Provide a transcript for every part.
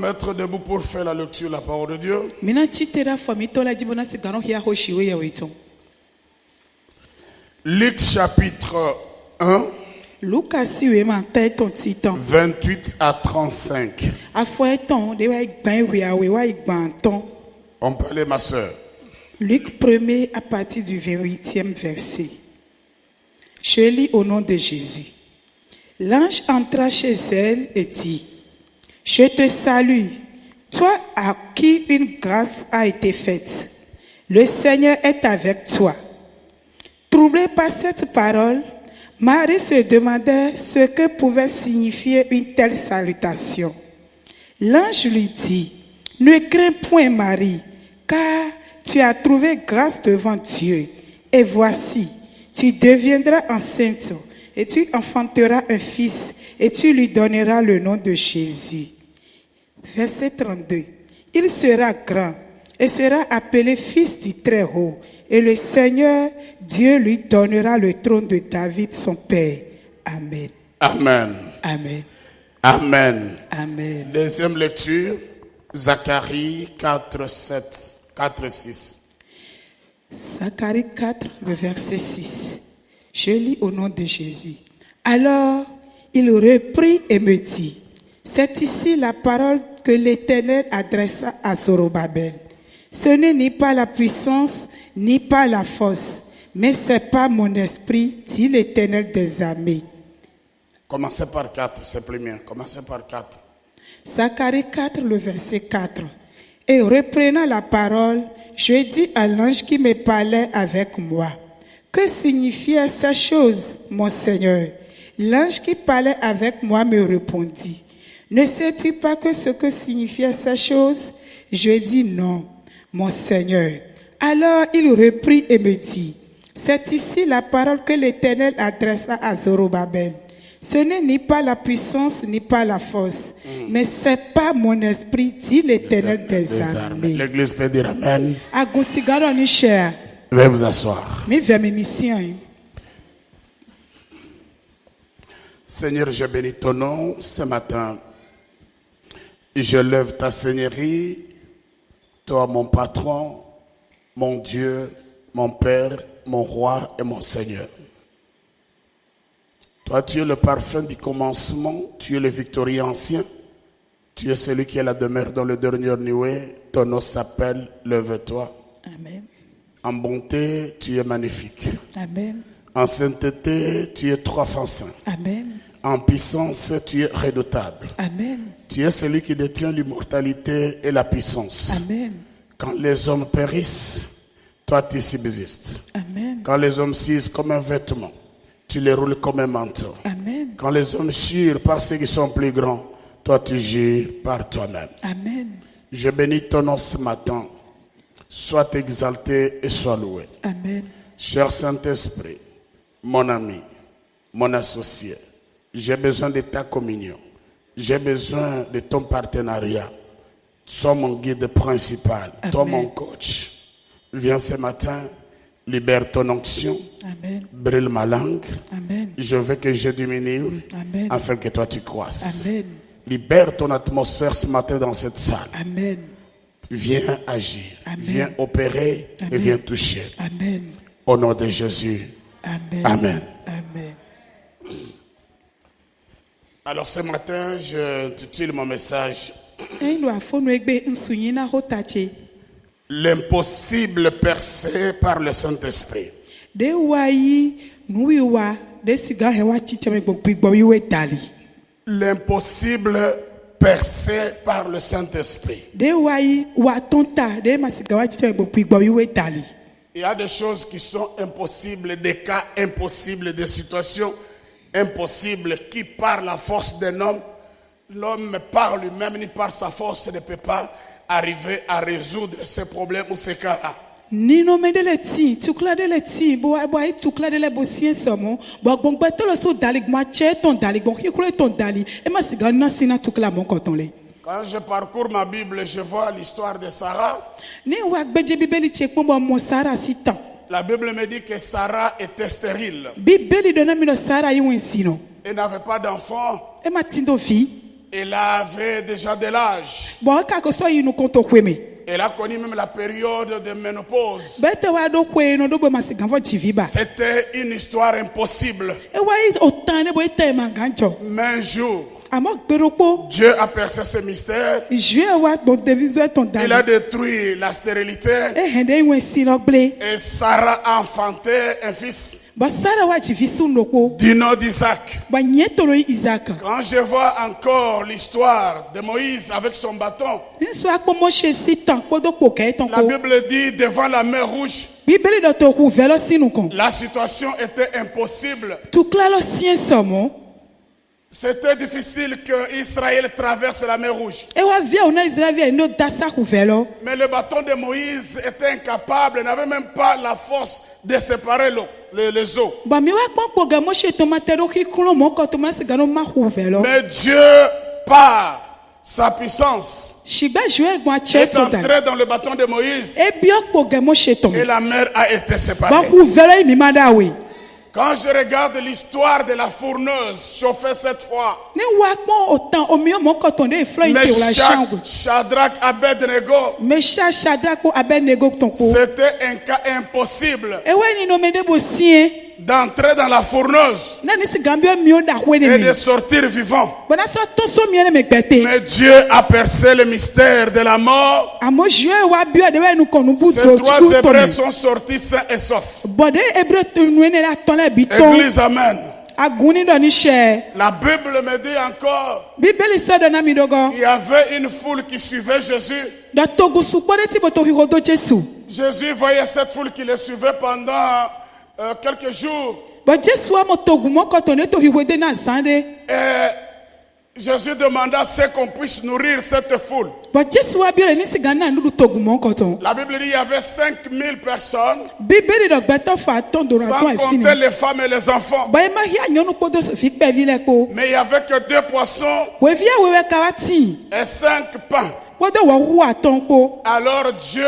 mettre debout pour faire la lecture de la parole de Dieu. Luc chapitre 1, 28 à 35. On peut aller, ma soeur. Luc 1er à partir du 28e verset. Je lis au nom de Jésus. L'ange entra chez elle et dit, « Je te salue, toi à qui une grâce a été faite. Le Seigneur est avec toi. » Troublée par cette parole, Marie se demandait ce que pouvait signifier une telle salutation. L'ange lui dit, « Ne crains point, Marie, car tu as trouvé grâce devant Dieu. Et voici, tu deviendras enceinte et tu enfanteras un fils et tu lui donneras le nom de Jésus. » Verset 32. Il sera grand et sera appelé fils du Très-Haut. Et le Seigneur, Dieu, lui donnera le trône de David, son père. Amen. Amen. Amen. Amen. Amen. Deuxième lecture, Zacharie 4, 7, 4, 6. Zacharie 4, le verset 6. Je lis au nom de Jésus. Alors, il reprit et me dit, « C'est ici la parole que l'Éternel adressa à Zorobabel. Ce n'est ni par la puissance, ni par la force, mais c'est par mon esprit, dit l'Éternel des armées. » Commencez par 4, c'est plus bien. Commencez par 4. Zacharie 4, le verset 4. Et reprenant la parole, je dis à l'ange qui me parlait avec moi, « Que signifiaient ces choses, mon Seigneur ?» L'ange qui parlait avec moi me répondit, « Ne sais-tu pas que ce que signifiaient ces choses ?» Je dis, « Non, mon Seigneur. » Alors il reprit et me dit, « C'est ici la parole que l'Éternel adressa à Zorobabel. Ce n'est ni par la puissance, ni par la force, mais c'est par mon esprit, dit l'Éternel des armées. » L'Église peut dire Amen. Veuillez Veuillez vous asseoir. Seigneur, je bénis ton nom ce matin. Je lève ta seigneurie, toi mon patron, mon Dieu, mon Père, mon Roi et mon Seigneur. Toi, tu es le parfum du commencement, tu es le victorieux ancien, tu es celui qui est la demeure dans le dernier nuée, ton nom s'appelle Lève-toi. Amen. En bonté, tu es magnifique. Amen. En sainteté, tu es trois fois saint. Amen. En puissance, tu es redoutable. Amen. Tu es celui qui détient l'immortalité et la puissance. Amen. Quand les hommes périssent, toi tu subsistes. Amen. Quand les hommes s'usent comme un vêtement, tu les roules comme un manteau. Amen. Quand les hommes jurent par ceux qui sont plus grands, toi tu jures par toi-même. Amen. Je bénis ton nom ce matin. Sois exalté et sois loué. Amen. Cher Saint-Esprit, mon ami, mon associé, j'ai besoin de ta communion. J'ai besoin de ton partenariat. Sois mon guide principal. Amen. Toi mon coach. Viens ce matin, libère ton onction. Amen. Brûle ma langue. Amen. Je veux que je diminue. Amen. Afin que toi tu croisses. Amen. Libère ton atmosphère ce matin dans cette salle. Amen. Viens agir. Amen. Viens opérer. Amen. Et viens toucher. Amen. Au nom de Jésus. Amen. Amen. Amen. Alors ce matin, je intitule mon message L'impossible percé par le Saint-Esprit. L'impossible percé par le Saint-Esprit. Il y a des choses qui sont impossibles, des cas impossibles, des situations impossibles qui, par la force d'un homme, l'homme par lui-même ni par sa force ne peut pas arriver à résoudre ces problèmes ou ces cas-là. Quand je parcours ma Bible, je vois l'histoire de Sarah. La Bible me dit que Sarah était stérile. Elle n'avait pas d'enfant. Elle avait déjà de l'âge. Bon, kako so yi nu konto kweme. Elle a connu même la période de ménopause. Bete wa do kwe no do bo masiganvo chiviba. C'était une histoire impossible. E wa yi otane bo ite mangancho. Mais un jour, Amo gberopo. Dieu a percé ce mystère. Jue wa bon deviso ton Il dan. a détruit la stérilité. E hende wen si no ble. Et Sarah a enfanté un fils Ba Sara wa chivisu noko. du nom d'Isaac. Ba nyeto no Isaac. Quand je vois encore l'histoire de Moïse avec son bâton, Nso akpo mo she sitan podo ko ke ton la ko. Bible dit devant la mer rouge, Bibeli do to ku velo sinu kon. la situation était impossible. Tu klalo sien somo. C'était difficile que Israël traverse la mer rouge. E wa via ona Israel no dasa ku velo. Mais le bâton de Moïse était incapable, n'avait même pas la force de séparer les eaux. Ba mi wa pon po ga mo she to matero ki kulo mo ko to masigano ma ku velo. Mais Dieu, par sa puissance, Shiba jwe gwa est cheto dan. entré dans le bâton de Moïse E biok po ga mo she to. et la mer a été Ba séparée. ku velo mi madawi. Quand je regarde l'histoire de la fourneuse chauffée cette fois, Ni wa pon otan o mi o mo ko ton de flo inte la changu. Shadrach, Abednego, Mesha Shadrach ko Abednego ton ko. c'était un cas impossible E wa ni no me de bo sien. d'entrer dans la fourneuse Na ni sigambio mi o da hwene et mi. de sortir vivant. Bona so to so mi ene me gbete. Mais Dieu a percé le mystère de la mort. Amo jwe wa bio de we nu kon nu Ces buto. trois Hébreux sont sortis sains et saufs. Bode Hébreu to nu ene la ton le biton. Église, amen. Aguni do ni she. La Bible me dit encore Bibeli so do na mi dogo. qu'il y avait une foule qui suivait Jésus. Do togu su pode ti bo to higo do Jesu. Jésus voyait cette foule qui le suivait pendant quelques jours. Bo Jesu amo togu mo ko to ne to higo de na zande. Et Jésus demanda ce qu'on puisse nourrir cette foule. Bo Jesu wa bio ni sigana nu togu mo ko to. La Bible dit qu'il y avait 5000 personnes, Bibeli do gbeto fa ton do sans raton e fini. compter les femmes et les enfants. Ba e ma hia nyonu podo so fi pe vile ko. Mais il n'y avait que 2 poissons We via wewe kawati. et 5 pains. Podo wa hu aton ko. Alors Dieu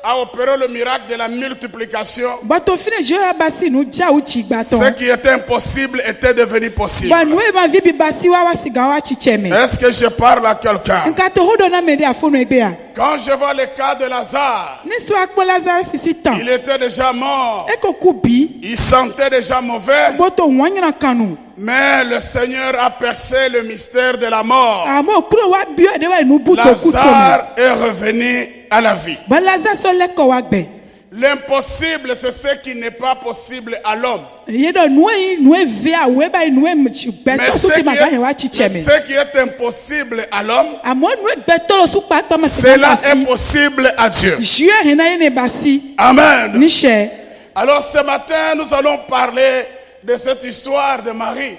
a opéré le miracle de la multiplication. Ba to fine je abasi nu ja uchi gbaton. Ce qui était impossible était devenu possible. Ba nu e ma vi bi basi wa siga wa chicheme. Est-ce que je parle à quelqu'un? Nka to hodo na me de afono ebe a. Quand je vois le cas de Lazare, Ni so akpo Lazarus sisi tan. il était déjà mort. E ko kubi. Il sentait déjà mauvais. Boto wanyana kanu. Mais le Seigneur a percé le mystère de la mort. Amo kuro wa bio de wa nu buto kuto. Lazare est revenu à la vie. Ba Lazarus so le ko wa gbe. L'impossible, c'est ce qui n'est pas possible à l'homme. Ye do nu e via we ba nu e Mais gbeto so ti maganya wa chicheme. ce qui est impossible à l'homme, Amo nu e gbeto lo su pa pa ma cela siga est basi. possible à Dieu. Jue hena ye ne basi. Amen. Ni she. Alors ce matin, nous allons parler de cette histoire de Marie.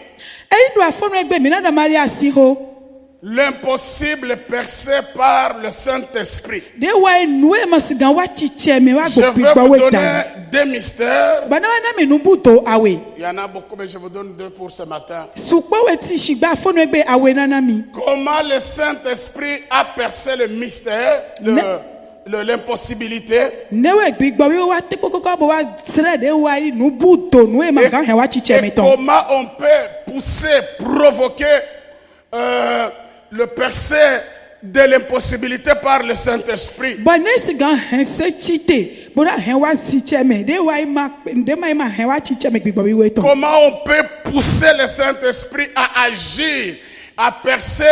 E do afono egbe mi na da Maria si ho. L'impossible percé par le Saint-Esprit. De wa nu e ma siga wa chicheme wa Je go vais pigba vous we donner ta. des mystères. Bana wa na mi nu buto awe. Il y en a beaucoup, mais je vous donne 2 pour ce matin. Sukpo we ti shigba afono egbe awe na na mi. Comment le Saint-Esprit a percé le mystère, l'impossibilité. Newe gbigbo we wa te kokoko bo wa sre de wa nu buto nu e ma ga he wa chicheme Et ton. comment on peut pousser, provoquer le percé de l'impossibilité par le Saint-Esprit. Bana siga he se chite. Bo da he wa si cheme de wa ma he wa chicheme gbigbo we ton. Comment on peut pousser le Saint-Esprit à agir, à percer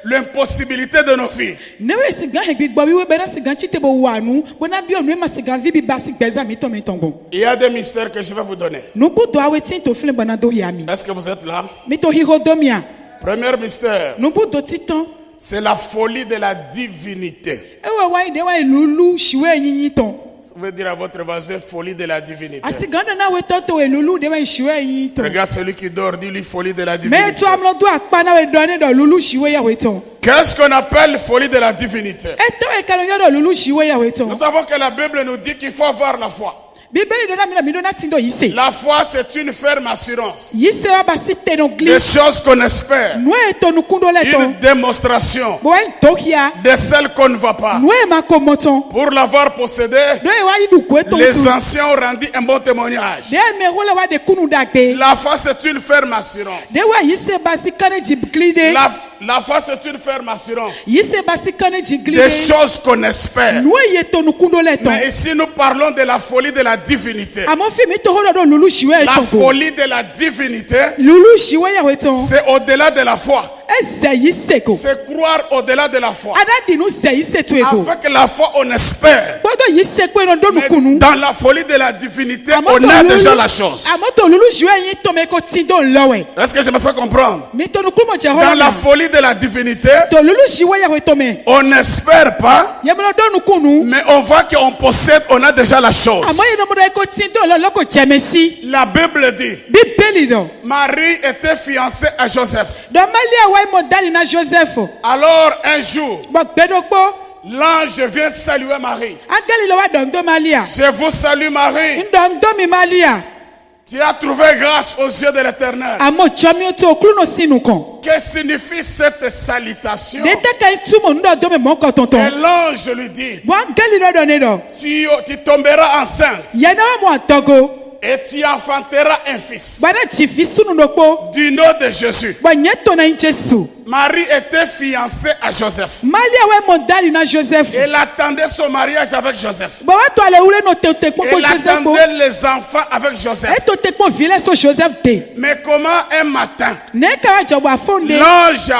l'impossibilité de nos vies. Newe siga he gbigbo we be na siga chite bo wa nu. Bo na bi onu e ma siga vi bi basi gbeza mi ton bon. Il y a des mystères que je vais vous donner. Nu buto awe tin to fle bana do ya mi. Est-ce que vous êtes là? Mi to hi ho do mi a. Premier mystère, Nu buto titan. c'est la folie de la divinité. Ewe wa de wa lulu shiwe nyinyi ton. Vous pouvez dire à votre voisin, folie de la divinité. Asiganda na we toto we lulu de wa shiwe nyinyi ton. Regarde celui qui dort, dis-lui folie de la Mais divinité. tu amlo do akpa na we do ne do lulu shiwe ya we ton. Qu'est-ce qu'on appelle folie de la divinité? E to e kanu yo do lulu shiwe ya we ton. Nous savons que la Bible nous dit qu'il faut avoir la foi. Bibeli dona mina midona tindo yise. La foi, c'est une ferme assurance. Yise wa basi tenogli. Des choses qu'on espère. Noe to nukundo leto. Une démonstration Boy tokia. de celles qu'on ne voit pas. Noe makomoton. Pour l'avoir possédé, Noe wa yidu kweto. les anciens ont rendu un bon témoignage. De me rola wa de kunu dagbe. La foi, c'est une ferme assurance. De wa yise basi kane jiglide. La foi, c'est une ferme assurance. Yise basi kane jiglide. Des choses qu'on espère. Noe yeto nukundo leto. Mais ici, nous parlons de la folie de la divinité. Amo fi mi to hodo do lulu shiwe La etongo. folie de la divinité, Lulu shiwe ya weton. c'est au-delà de la foi. Eze yise ko. C'est croire au-delà de la foi. Adadi nu se yise to ego. Avec la foi, on espère. Bodo yise ko no do Mais nukunu. dans la folie de la divinité, Amoto on a lulu- déjà la chose. Amoto lulu shiwe yi to me ko tindo lowe. Est-ce que je me fais comprendre? Mi to nukumo je Dans hola. la folie de la divinité, To lulu shiwe ya weton me. on n'espère pas, Yemlo do nukunu. mais on voit qu'on possède, on a déjà la chose. Amoye no mo ko tindo lo loko jemesi. La Bible dit, Bibeli do. Marie était fiancée à Joseph. Do malia wa mo dali na Joseph. Alors un jour, Bo gbedogbo. l'ange vient saluer Marie. Angeli lo wa dondo malia. Je vous salue Marie. Ndondo mi malia. Tu as trouvé grâce aux yeux de l'Éternel. Amo chomi to okulu no sinukon. Que signifie cette salutation? Dete ka itumo ndo do me mon Et tonton. l'ange lui dit, Bo angeli lo do ne do. tu tomberas enceinte Yana wa mo atogo. et tu enfanteras un fils Bana chifi sunu dokpo. du nom de Jésus. Bo nyeto na Jesu. Marie était fiancée à Joseph. Malia wa mo dali na Joseph. Elle attendait son mariage avec Joseph. Bo wa to ale ule no te te ko Elle Joseph. attendait les enfants avec Joseph. E to te ko vile so Joseph te. Mais comment un matin, Ne ka wa jobo afonde. l'ange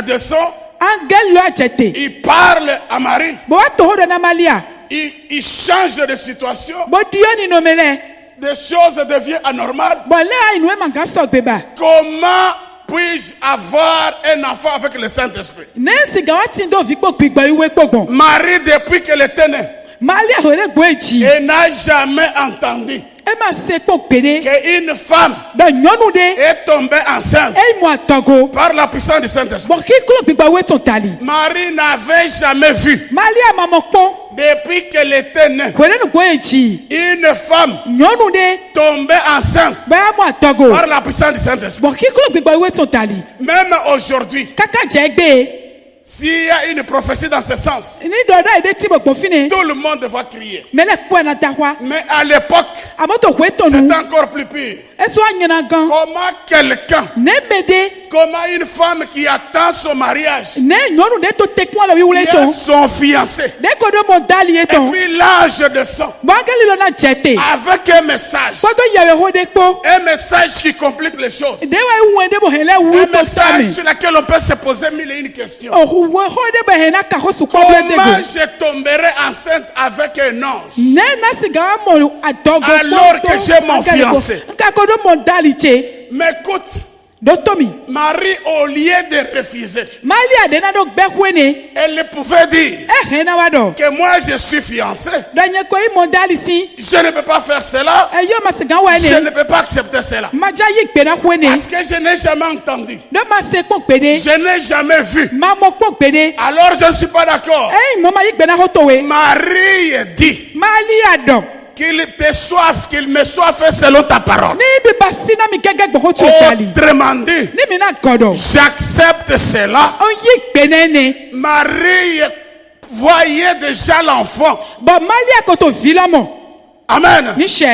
descend, Angel lo ajete. il parle à Marie, Bo wa to hodo na Malia. il change de situation, Bo dioni no mele. des choses deviennent anormales. Bo le ai no e manga so beba. Comment puis-je avoir un enfant avec le Saint-Esprit? Ne siga wa tindo vikpo gbigbo iwe pogbon. Marie, depuis qu'elle était née, Malia hore gweji. elle n'a jamais entendu E ma se po pede. qu'une femme Do nyonu de. est tombée enceinte E mo atogo. par la puissance du Saint-Esprit. Bo ki kulo gbigbo iwe ton tali. Marie n'avait jamais vu, Malia mamokpo. depuis qu'elle était née, Hore no gweji. une femme Nyonu de. tombée enceinte Ba mo atogo. par la puissance du Saint-Esprit. Bo ki kulo gbigbo iwe ton tali. Même aujourd'hui, Kaka jegbe. s'il y a une prophétie dans ce sens, Ni do do ide ti bo fine. tout le monde va crier. Mele kwa na dahwa. Mais à l'époque, Amoto kweto c'est nu. encore plus pire. Eso anyana gan. Comment quelqu'un, Ne bede. comment une femme qui attend son mariage, Ne nyonu de to tekwa lo wi qui wule a ton. son fiancé, De ko do mo dali et eton. puis l'ange descend Bo angeli lo na jete. avec un message, Bodo yawe hode kpo. un message qui complique les choses, De wa wende bo hele wu un to message same. sur lequel on peut se poser mille et une questions. Oh wo hode bo hena ka hosu ko Comment bledego. je tomberai enceinte avec un ange Ne na siga mo adogo. alors que j'ai mon fiancé? Ka ko do mo dali che. Mais écoute, Do tomi. Marie, au lieu de refuser, Malia de na do gbehwene. elle pouvait dire E hena wa do. que moi je suis fiancé, Do nye ko i mo dali si. je ne peux pas faire cela, E yo ma siga wa je ne. ne peux pas accepter cela. Maja yi gbe na hwene. Parce que je n'ai jamais entendu, Do ma se ko pede. je n'ai jamais vu. Ma mo ko pede. Alors je ne suis pas d'accord. E mo ma yi gbe na hotowe. Marie dit Malia do. qu'il me soit fait selon ta parole. Ni bi basina mi gege gbo hotu dali. Autrement dit, Ni mi na godo. j'accepte cela. On yi gbe nene. Marie voyait déjà l'enfant. Bon, Malia koto vilamo. Amen. Ni she.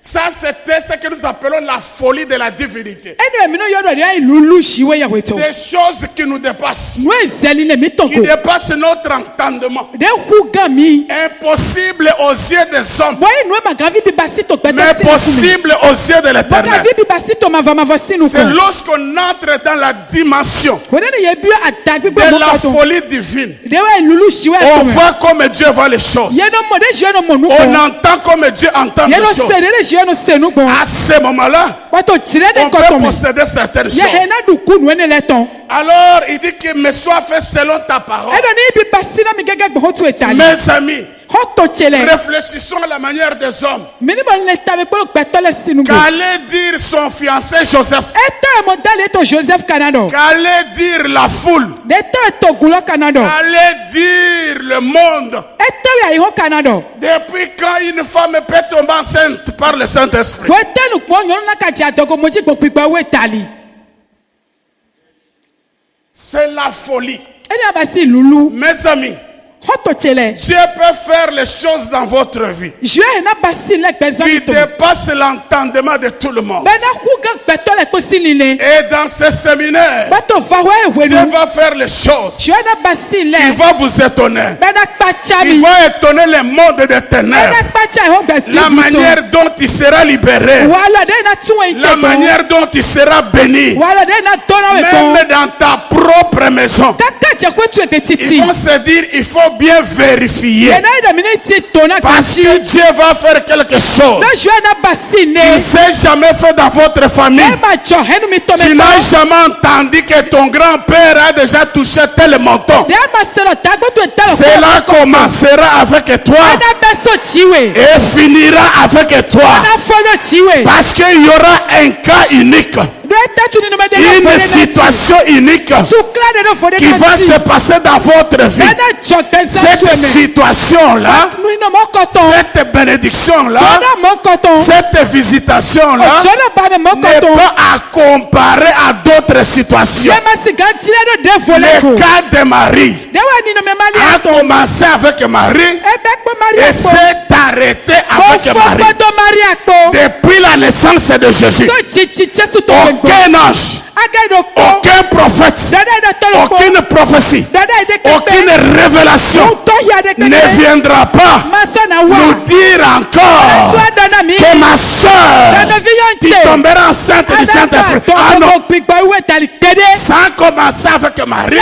Ça, c'était ce que nous appelons la folie de la divinité. Ene mi no yodo de ai lulu shiwe ya weto. Des choses qui nous dépassent, No ezeli ne mi qui tonko. dépassent notre entendement. De huga mi. Impossible aux yeux des hommes, Boy no ma gravi bi basito mais gbete. possible aux yeux de l'éternel. Gravi bi basito ma va sinu C'est ko. lorsqu'on entre dans la dimension Wona ne yebu atagbi de gbe mo la kato. folie divine. De wa lulu shiwe On to. voit comme Dieu voit les choses. Ye no mo de je no mo nu On ko. entend comme Dieu entend Ye les no choses. se de je no se nu ko. À ce moment-là, Wato tire de on peut koto me. posséder certaines Ye choses. hena du ku nu ene leton. Alors, il dit qu'il me soit fait selon ta parole. Edo ni bi basina mi gege gbo hotu etali. Mes amis, Hoto chele. réfléchissons à la manière des hommes. Minimum le tabe kpolo gbeto le sinu ko. Qu'allait dire son fiancé Joseph? Eta mo dale to Joseph Canado. Qu'allait dire la foule? De to to gulo Canado. Qu'allait dire le monde? Etewe ayi ho Canada. Depuis quand une femme peut tomber enceinte par le Saint-Esprit? Wetenu kpo nyɔnu na ka dzi adogo moji gbogbo wetali. C'est la folie. Eni abasi lulu. Mes amis, Hoto chele. Dieu peut faire les choses dans votre vie Jue na basi le qui gbezani to. dépassent l'entendement de tout le monde. Bena kuga gbeto le kposi nile. Et dans ce séminaire, Bato vawe Dieu wenu. va faire les choses. Jue na basi Il le. va vous étonner. Bena Il kpachami. va étonner le monde des Bena ténèbres. kpacha ho besi. La manière dont il sera libéré. Wala de na tuwe ite. La manière dont il sera béni. Wala de na dona we ko. Même dans ta propre maison. Kaka je kwetu Ils petiti. vont se dire, il faut bien vérifier. Bena ida miniti tona Parce kashi. que Dieu va faire quelque chose. Na jue na basi Il ne. ne s'est jamais fait dans votre famille. Eba jo henu mi tome Tu ko. n'as jamais entendu que ton grand-père a déjà touché tel montant. De abaselo tagboto etalo. Cela commencera avec toi Bena beso chiwe. et finira avec toi. Na folo chiwe. Parce qu'il y aura un cas unique, Do etatu ni no me de na une folo na. situation unique Sukla de no folo qui va se passer dans votre vie. Bena jo beso Cette chiwe. situation-là, Nous no mo koton. cette bénédiction-là, Bena mo koton. cette visitation-là Jona ba me mo n'est koton. pas à comparer à d'autres situations. Yema sigantile do de folo ko. Le cas de Marie De wa ni no me mali a ato. commencé avec Marie Ebe ko mari et akpo. s'est arrêté avec Mo fo Marie. koto mari akpo. Depuis la naissance de Jésus, So chichi chesu to gbo. aucun ange, Aga do ko. aucun prophète, Dada ida tolo ko. aucune prophétie, Dada ide kepe. aucune révélation To ya de ne kepe. viendra pas Maso na nous wa. dire encore So dona mi. que ma soeur Dona qui viyonche. tombera enceinte du Saint-Esprit. Ah non, ça a commencé avec Marie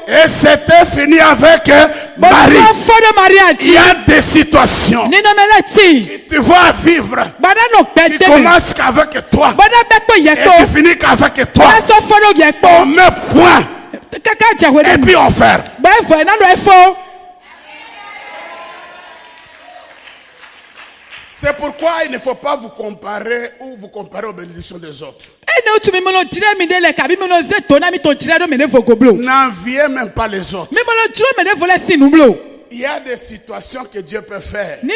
et c'était fini avec Marie. Il y a des situations que tu vas vivre qui commencent qu'avec toi et qui finissent qu'avec toi. On met point et puis on ferme. C'est pourquoi il ne faut pas vous comparer ou vous comparer aux bénédictions des autres. N'enviez même pas les autres. Il y a des situations que Dieu peut faire. Mais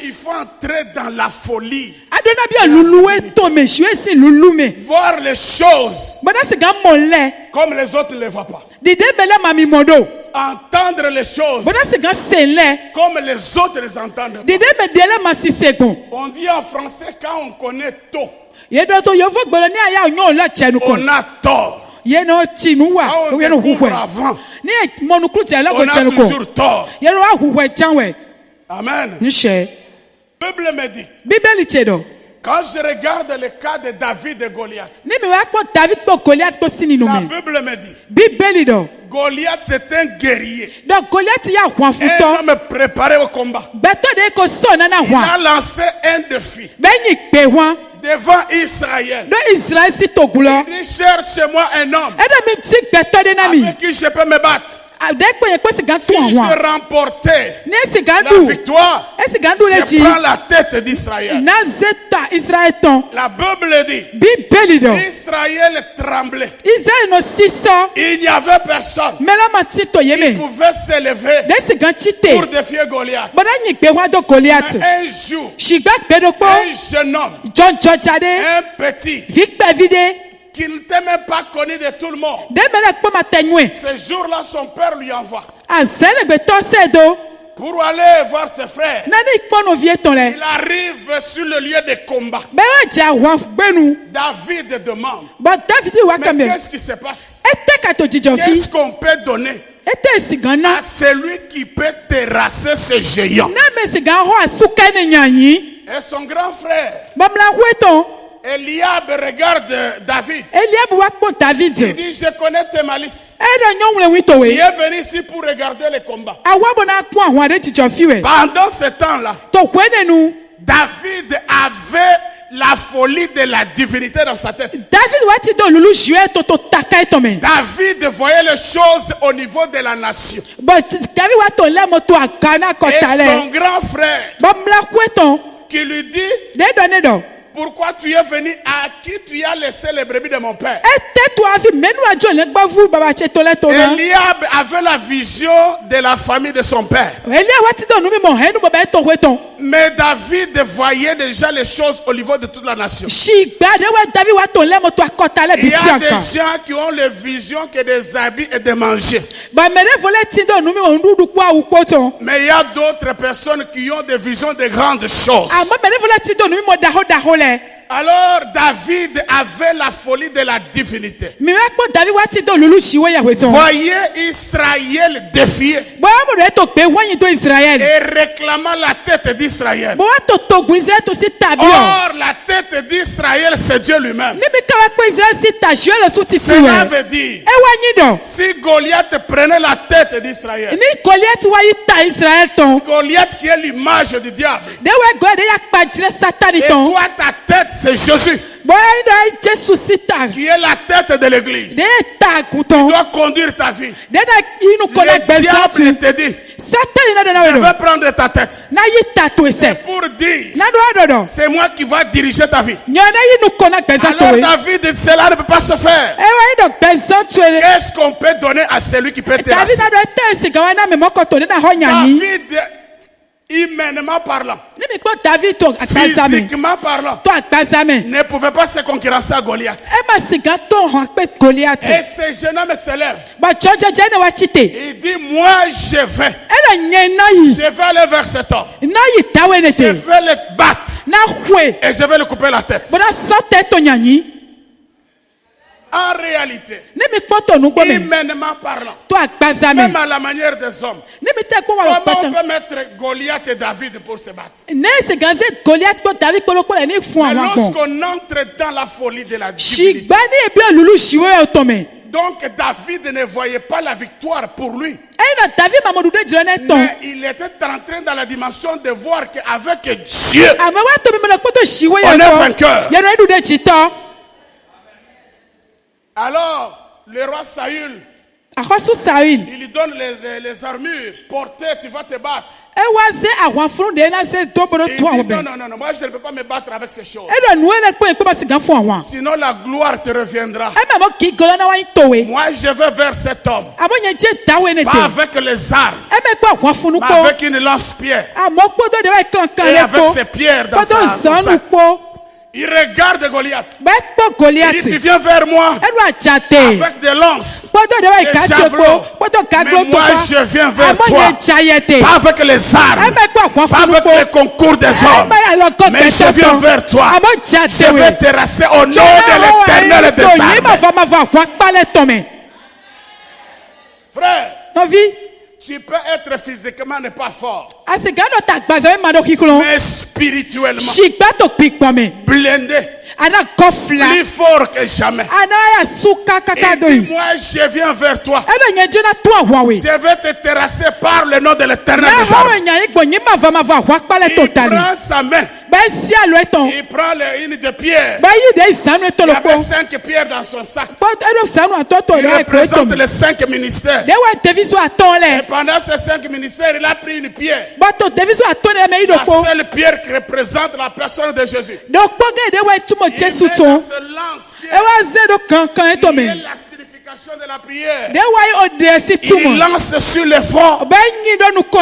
il faut entrer dans la folie. Voir les choses comme les autres ne les voient pas. Entendre les choses comme les autres les entendent pas. On dit en français, quand on connaît tôt, on a tort. Quand on découvre avant, on a toujours tort. Amen. La Bible me dit, quand je regarde le cas de David et Goliath, la Bible me dit, Goliath c'est un guerrier, un homme préparé au combat. Il a lancé un défi devant Israël. Il dit, cherche-moi un homme avec qui je peux me battre. Si je remportais la victoire, je prends la tête d'Israël. La Bible dit, Israël tremblait. Il n'y avait personne qui pouvait s'élever pour défier Goliath. Mais un jour, un jeune homme, un petit, qui n'était même pas connu de tout le monde, ce jour-là, son père lui envoie pour aller voir ses frères. Il arrive sur le lieu de combat. David demande, mais qu'est-ce qui se passe? Qu'est-ce qu'on peut donner à celui qui peut terrasser ce géant? Et son grand frère Eliab regarde David. Il dit, je connais tes malices. Tu es venu ici pour regarder le combat. Pendant ce temps-là, David avait la folie de la divinité dans sa tête. David voyait les choses au niveau de la nation. Et son grand frère qui lui dit, Pourquoi tu es venu? À qui tu as laissé les brebis de mon père? Eliab avait la vision de la famille de son père. Mais David voyait déjà les choses au niveau de toute la nation. Il y a des gens qui ont les visions que des habits et de manger. Mais il y a d'autres personnes qui ont des visions de grandes choses. Alors David avait la folie de la divinité. Voyez Israël défier et réclamant la tête d'Israël. Or la tête d'Israël c'est Dieu lui-même. Cela veut dire si Goliath prenait la tête d'Israël, Goliath qui est l'image du diable, et toi ta tête c'est Jésus qui est la tête de l'église. Tu dois conduire ta vie. Le diable te dit je vais prendre ta tête. C'est pour dire c'est moi qui va diriger ta vie. Alors David, cela ne peut pas se faire. Qu'est-ce qu'on peut donner à celui qui peut terrasser? David, humainement parlant, physiquement parlant, ne pouvait pas se concurrencer à Goliath. Et ce jeune homme se lève. Il dit moi je vais aller vers cet homme. Je vais le battre et je vais le couper la tête. En réalité, humainement parlant, même à la manière des hommes, comment on peut mettre Goliath et David pour se battre? Mais lorsqu'on entre dans la folie de la divinité, donc David ne voyait pas la victoire pour lui. Mais il était en train dans la dimension de voir qu'avec Dieu, on est vainqueur. Alors, le roi Saül, il lui donne les armures. Portez, tu vas te battre. Il dit non, moi je ne peux pas me battre avec ces choses. Sinon la gloire te reviendra. Moi je vais vers cet homme. Pas avec les armes, mais avec une lance-pierre. Et avec ses pierres dans sa sac. Il regarde Goliath. Il dit tu viens vers moi avec des lances, des javelots. Mais moi je viens vers toi pas avec les armes, pas avec les concours des hommes, mais je viens vers toi. Je vais terrasser au nom de l'Éternel des armées. Frère, tu peux être physiquement ne pas fort, mais spirituellement blindé, plus fort que jamais. Et puis moi je viens vers toi. Je vais te terrasser par le nom de l'Éternel des armées. Il prend sa main. Il prend une de pierre. Il y avait 5 pierres dans son sac. Il représente les 5 ministères. Et pendant ces 5 ministères, il a pris une pierre. La seule pierre qui représente la personne de Jésus. Il met dans ce lance-pierre. Il est la signification de la prière. Il lance sur le front.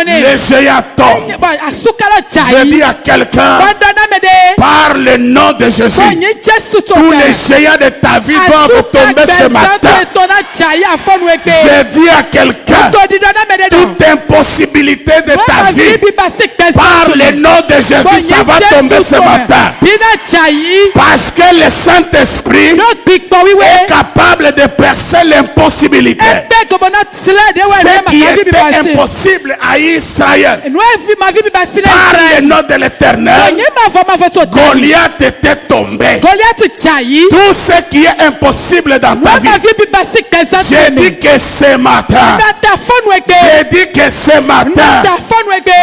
Les géants tombent. Je dis à quelqu'un, par le nom de Jésus, tous les géants de ta vie doivent tomber ce matin. Je dis à quelqu'un, toute impossibilité de ta vie, par le nom de Jésus, ça va tomber ce matin. Parce que le Saint-Esprit est capable de percer l'impossibilité. Ce qui était impossible à Israël, par le nom de l'Éternel, Goliath était tombé. Tout ce qui est impossible dans ta vie, j'ai dit que ce matin, j'ai dit que ce matin,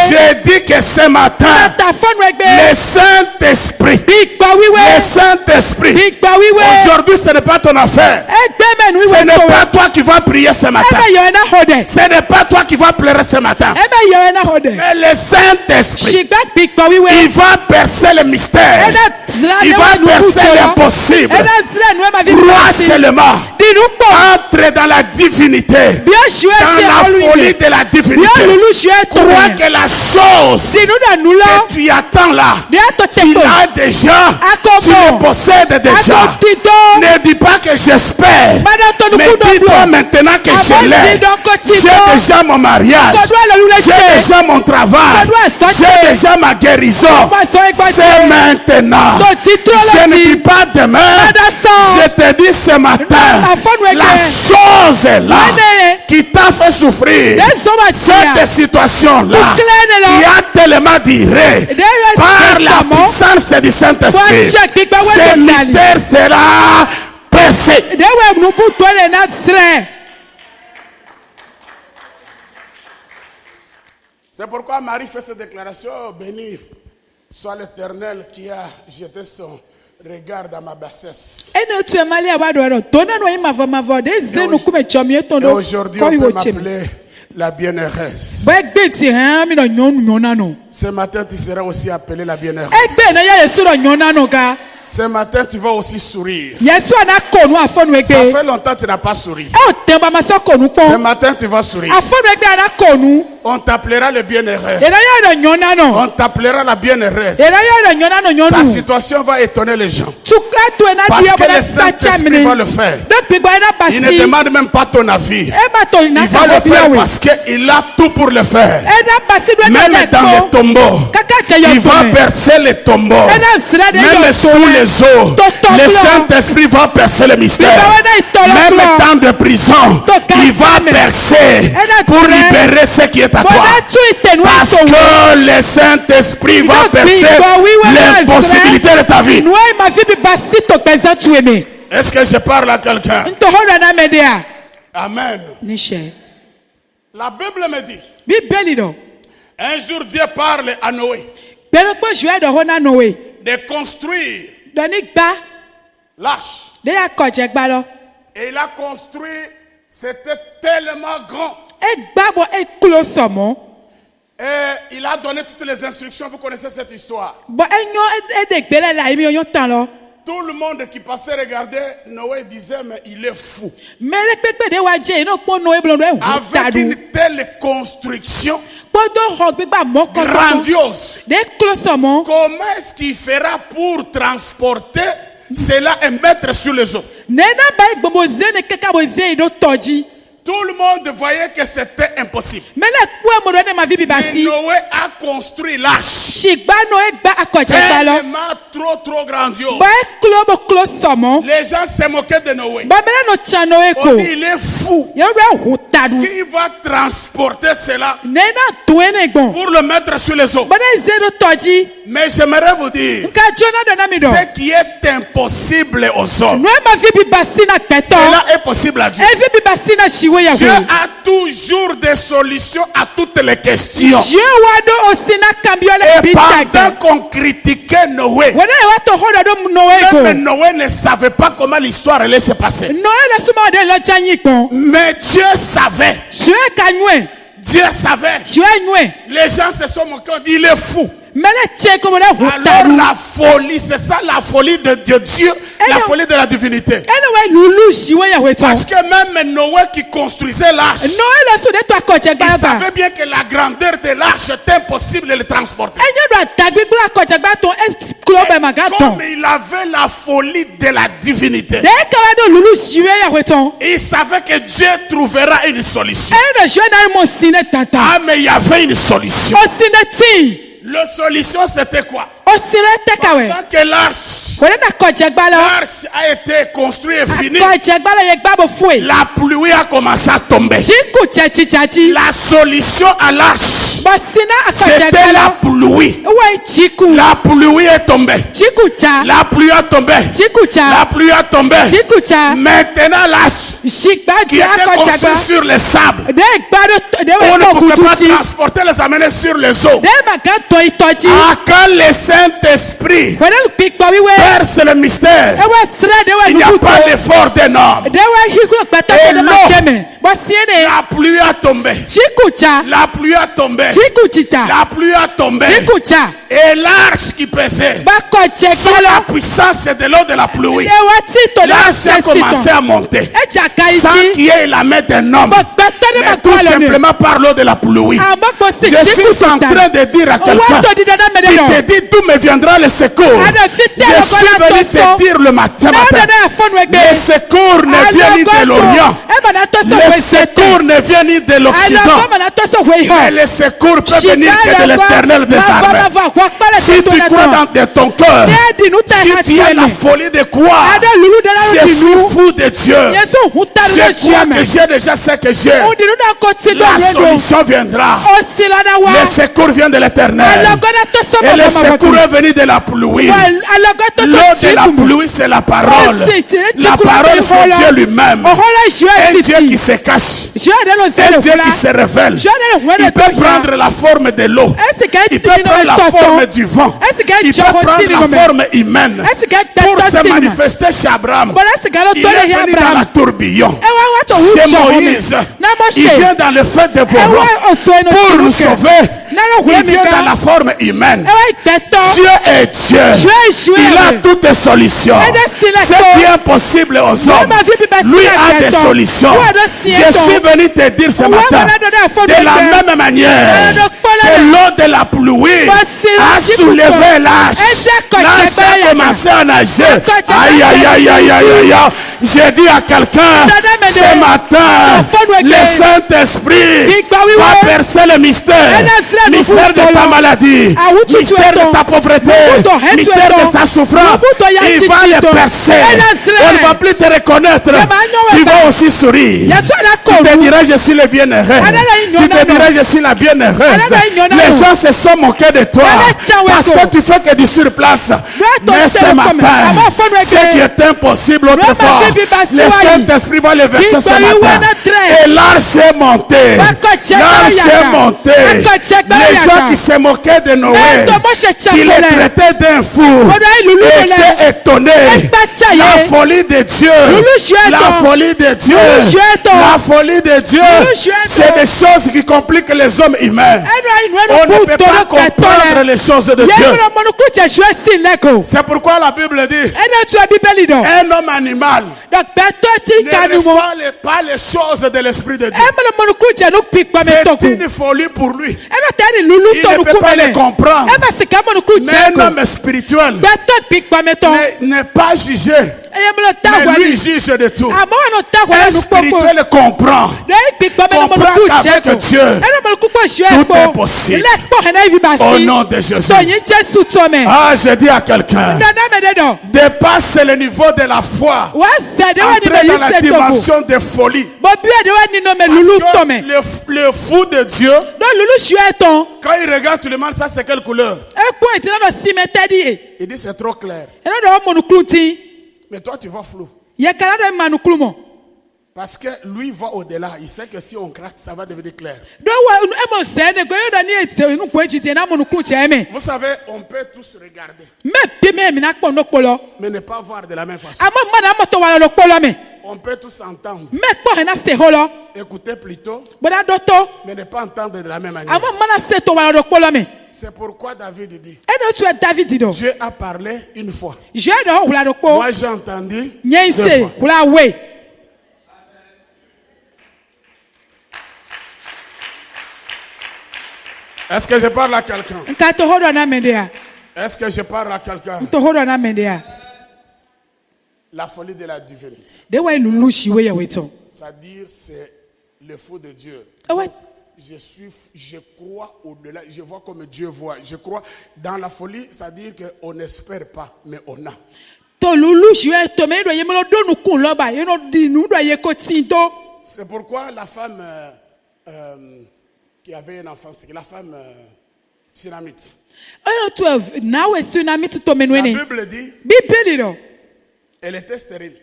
j'ai dit que ce matin, le Saint-Esprit, aujourd'hui ce n'est pas ton affaire. Ce n'est pas toi qui vas prier ce matin. Ce n'est pas toi qui vas pleurer ce matin. Mais le Saint-Esprit, il va percer le mystère. Il va percer l'impossible. Crois seulement. Entre dans la divinité. Dans la folie de la divinité. Crois que la chose que tu attends là, tu l'as déjà. Tu le possèdes déjà. Ne dis pas que j'espère. Mais dis-toi maintenant que je l'ai. J'ai déjà mon mariage. J'ai déjà mon travail. J'ai déjà ma guérison. C'est maintenant. Je ne dis pas demain. Je te dis ce matin. La chose là qui t'a fait souffrir, cette situation-là, qui a tellement duré, par la puissance du Saint-Esprit, ce mystère sera percé. C'est pourquoi Marie fait cette déclaration: oh, béni soit l'Éternel qui a jeté son regard dans ma bassesse. Et aujourd'hui, on peut m'appeler la bienheureuse. Ce matin, tu seras aussi appelé la bienheureuse. Ce matin, tu vas aussi sourire. Ça fait longtemps que tu n'as pas souri. Ce matin, tu vas sourire. On t'appellera le bienheureux. On t'appellera la bienheureuse. Ta situation va étonner les gens. Parce que le Saint-Esprit va le faire. Il ne demande même pas ton avis. Il va le faire parce qu'il a tout pour le faire. Même dans les tombeaux, il va percer les tombeaux. Même sous les eaux, le Saint-Esprit va percer le mystère. Même dans de prison, il va percer pour libérer ce qui est à toi. Parce que le Saint-Esprit va percer l'impossibilité de ta vie. Est-ce que je parle à quelqu'un? Amen. La Bible me dit, un jour Dieu parle à Noé de construire l'arche. Et il a construit, c'était tellement grand. Et il a donné toutes les instructions. Vous connaissez cette histoire. Tout le monde qui passait regarder Noé disait mais il est fou. Avec une telle construction grandiose, comment est-ce qu'il fera pour transporter cela et mettre sur les eaux? Tout le monde voyait que c'était impossible. Mais Noé a construit l'arche. Tellement trop grandiose. Les gens se moquaient de Noé. On dit il est fou. Qui va transporter cela pour le mettre sur les eaux? Mais j'aimerais vous dire, ce qui est impossible aux hommes, cela est possible à Dieu. Dieu a toujours des solutions à toutes les questions. Et pendant qu'on critiquait Noé, même Noé ne savait pas comment l'histoire allait se passer. Mais Dieu savait. Dieu savait. Les gens se sont moqués, on dit il est fou. Alors la folie, c'est ça la folie de Dieu, la folie de la divinité. Parce que même Noé qui construisait l'arche, il savait bien que la grandeur de l'arche était impossible de le transporter. Comme il avait la folie de la divinité, il savait que Dieu trouvera une solution. Ah, mais il y avait une solution. La solution c'était quoi? Pendant que l'arche a été construite et finie, la pluie a commencé à tomber. La solution à l'arche, c'était la pluie. La pluie est tombée. La pluie a tombé. La pluie a tombé. Maintenant l'arche qui était construite sur le sable, on ne pouvait pas transporter les amener sur les eaux. Quand le Saint-Esprit When you pick Bobby way, perce le mystère. it was thread. Il n'y a pas d'effort d'un homme. They were he could better Et than l'eau. my game. But see it. La pluie a tombé. Chikucha. La pluie a tombé. Chikuchita. La pluie a tombé. Chikucha. Et l'arche qui pesait Bako sous la chekelo. puissance de l'eau de la pluie. They were tito. L'arche a commencé à monter. Echa Sans kaiti. qu'il y ait la main d'un homme. But better than Mais my tout colony. simplement par l'eau de la pluie. Amako si Je suis en train de dire à quelqu'un What did that qui te matter? dit d'où me viendra le secours. Je suis venu te dire le matin. Le secours ne vient ni de l'Orient. Le secours ne vient ni de l'Occident. Mais le secours peut venir que de l'Éternel des armées. Si tu crois dans ton cœur, si tu as la folie de croire, je suis fou de Dieu. Je crois que j'ai déjà ce que j'ai. La solution viendra. Le secours vient de l'Éternel. Et le secours est venu de la pluie. L'eau de la pluie, c'est la parole. La parole, c'est Dieu lui-même. Un Dieu qui se cache. Un Dieu qui se révèle. Il peut prendre la forme de l'eau. Il peut prendre la forme du vent. Il peut prendre la forme humaine. Pour se manifester chez Abraham, il est venu dans la tourbillon. C'est Moïse. Il vient dans le feu de Voron pour nous sauver. Il vient dans la forme humaine. Dieu est Dieu. Il a toutes les solutions. C'est bien possible aux hommes. Lui a des solutions. Je suis venu te dire ce matin, de la même manière que l'eau de la pluie a soulevé l'âge. L'âge a commencé à nager. Aïe, aïe, aïe, aïe, aïe, aïe. J'ai dit à quelqu'un ce matin, le Saint-Esprit va percer le mystère. Mystère de ta maladie, mystère de ta pauvreté, mystère de ta souffrance. Il va le percer. On ne va plus te reconnaître. Tu vas aussi sourire. Tu te diras, je suis le bien-heureux. Tu te diras, je suis la bien-heureuse. Les gens se sont moqués de toi parce que tu fais que du surplace. Mais ce matin, ce qui est impossible autrefois, le Saint-Esprit va le verser ce matin. Et l'arche est montée. L'arche est montée. Les gens qui se moquaient de Noé, qui les traitaient d'un fou, étaient étonnés. La folie de Dieu. La folie de Dieu. La folie de Dieu. C'est des choses qui compliquent les hommes humains. On ne peut pas comprendre les choses de Dieu. C'est pourquoi la Bible dit un homme animal ne reçoit pas les choses de l'Esprit de Dieu. C'est une folie pour lui. Il ne peut pas les comprendre. Mais un homme spirituel n'est pas jugé. Mais lui juge de tout. Un spirituel comprend qu'avec Dieu, tout est possible. Au nom de Jésus. Ah, je dis à quelqu'un, dépasse le niveau de la foi. Entrez dans la dimension de folie. Parce que le fou de Dieu, quand il regarde tout le monde, ça c'est quelle couleur? Il dit c'est trop clair. Mais toi tu vois flou. Parce que lui va au-delà. Il sait que si on gratte, ça va devenir clair. Vous savez, on peut tous regarder, mais ne pas voir de la même façon. On peut tous entendre, écouter plutôt, mais ne pas entendre de la même manière. C'est pourquoi David dit, Dieu a parlé une fois. Moi j'ai entendu deux fois. Est-ce que je parle à quelqu'un? Est-ce que je parle à quelqu'un? La folie de la divinité. C'est-à-dire, c'est le fou de Dieu. Je crois au-delà, je vois comme Dieu voit. Je crois dans la folie, c'est-à-dire qu'on n'espère pas, mais on a. C'est pourquoi la femme qui avait un enfant, c'est la femme Tsunamite. La Bible dit, elle était stérile.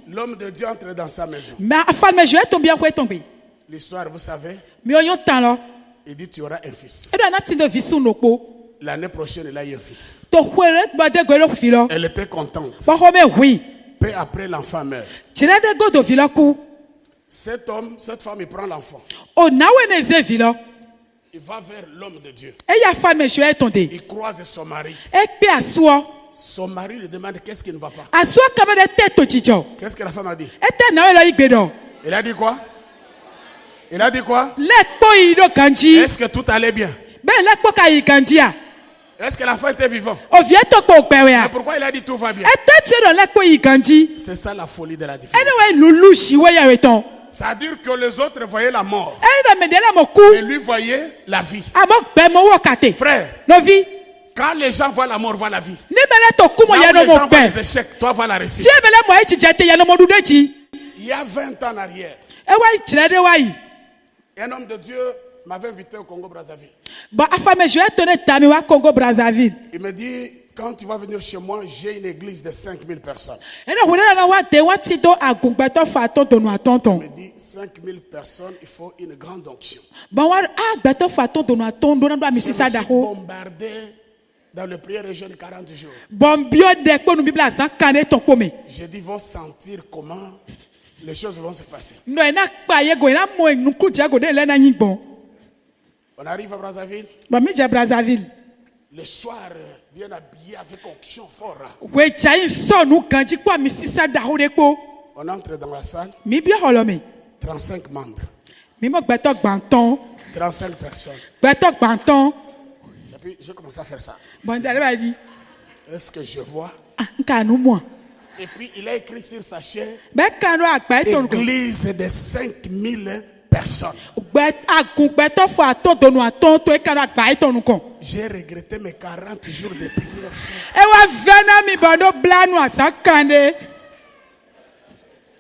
L'homme de Dieu entre dans sa maison. L'histoire, vous savez, il dit tu auras un fils. l'année prochaine, il a eu un fils. To khwere gbade gwe filo. Elle était contente. Ba home hui. Peu après, l'enfant meurt. Tirade go do filo ku. Cet homme, cette femme, il prend l'enfant. O nawe ne ze filo. Il va vers l'homme de Dieu. E ya femme je tonde. Il croise son mari. E pe asuo. Son mari lui demande qu'est-ce qui ne va pas. Asuo kama de teto chicho. Qu'est-ce que la femme a dit? E te nawe lo igbedo. Il a dit quoi? Il a dit quoi? Lekpo ido kanji. Est-ce que tout allait bien? Ben lekpo ka ikanjia. Est-ce que l'enfant était vivant? O vie to ko pewe Mais ya. pourquoi il a dit tout va bien? E te tue do lekpo ikanji. C'est ça la folie de la divinité. Anyway lulu shiwe ya weton. Ça veut dire que les autres voyaient la mort. E do medela mo ku. Et lui voyait la vie. Amok be mo wo kate. Frère, No vi. quand les gens voient la mort, voient la vie. Ni mele to ku mo Là ya où no les gens mo voient be. les échecs, toi vois la réussite. Fie mele mo e chijete ya no mo dude chi. Il y a 20 ans en arrière, E wa tirade wa yi. un homme de Dieu m'avait invité au Congo-Brazzaville. Bon afame je tone tami wa Congo Brazzaville. Il me dit, quand tu vas venir chez moi, j'ai une église de 5000 personnes. E no hune na wa de wa ti do agungbeto fa to to no atonton. Il me dit, 5000 personnes, il faut une grande onction. Bon wa agbeto fa to to no aton do na do Je me amisisa da suis ho. bombardé dans le prière région de 40 jours. Bon bio de ko no bibla san kane to ko me. J'ai dit, vont sentir comment les choses vont se passer. No e na pa ye go na mo enu ku je go de le na yin gbon. On arrive à Brazzaville, Bon mi je Brazzaville. le soir, bien habillé avec onction fort. We chai so nu ganji kwa amisisa da ho de ko. On entre dans la salle, Mi bi holome. 35 membres, Mi mo gbeto gbanton. 35 personnes. Gbeto gbanton. Et puis, j'ai commencé à faire ça. Bon jale ba di. Est-ce que je vois? Ah nka nu mo. Et puis, il a écrit sur sa chair, Be kan do agba to ko. église de 5000 personnes. Gbe agungbeto fo aton do no aton to e kan do agba to nu ko. J'ai regretté mes 40 jours de prière. E wa vena mi bono blanu asan kande.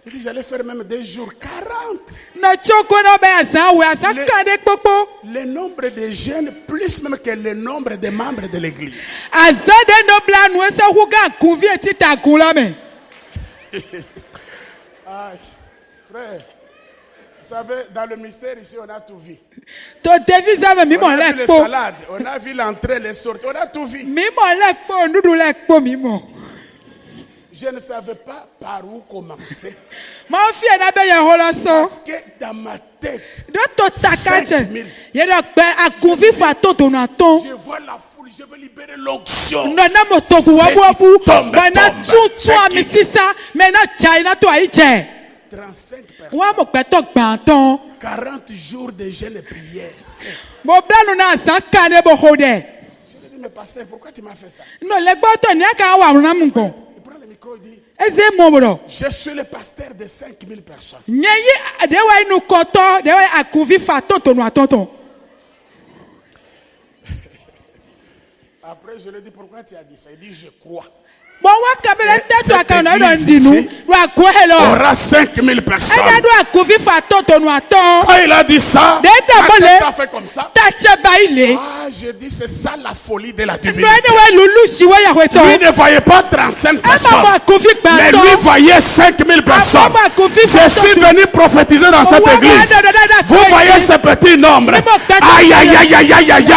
J'ai dit, j'allais faire même des jours 40. No choko no be asan we asan kande popo. Le nombre de jeunes, plus même que le nombre de membres de l'église. Azade no blanu e se huga kuvi eti ta kula me. Aïe, frère, vous savez, dans le mystère ici, on a tout vu. To devisa me mi On mo a vu le les po. salades, on a vu l'entrée, les sorties, on a tout vu. Mi mo le po nudu le po mi mo. Je ne savais pas par où commencer. Mo fi na be ye hola so. Parce que dans ma tête, Do to takache. 5000. Ye do gbe agunvi fa to do no aton. je vois la foule, je veux libérer l'onction. No na mo to ku wa Ce qui bu. tombe, Ba na tombe. tutu Ce qui- amisisa me na chai na to ai che. 35 personnes, Wa mo gbeto gbanton. 40 jours de jeûne et prière. Mo blanu na asan kande bo hode. Je lui ai dit, mais pasteur, pourquoi tu m'as fait ça? No le gbo to ni aka wa run na mu gbon. Il prend le micro, il dit, Eze mo bro. je suis le pasteur de 5000 personnes. Nyeyi de wa inu koto de wa akuvi fa to to no atonton. Après, je lui ai dit, pourquoi tu as dit ça? Il dit, je crois. Bon wa kabele teto Cette aka no do église ndinu. ici Wa ko hello. Aura 5000 personnes. Eda do akuvi fa to to no aton. Quand il a dit ça, Dès d'abord, la tête les- a fait comme ça. Tache baile. Ah, j'ai dit, c'est ça la folie de la No divinité. ene wa lulu siwe ya weto. Lui ne voyait pas 35 Ama personnes, mo akuvi mais gbanton. lui voyait 5000 personnes. Ama mo akuvi Je fa suis to. venu prophétiser dans cette Ouais, église. ouais, Vous voyez ce petit nombre. Aïe, aïe, aïe, aïe, aïe, aïe, aïe.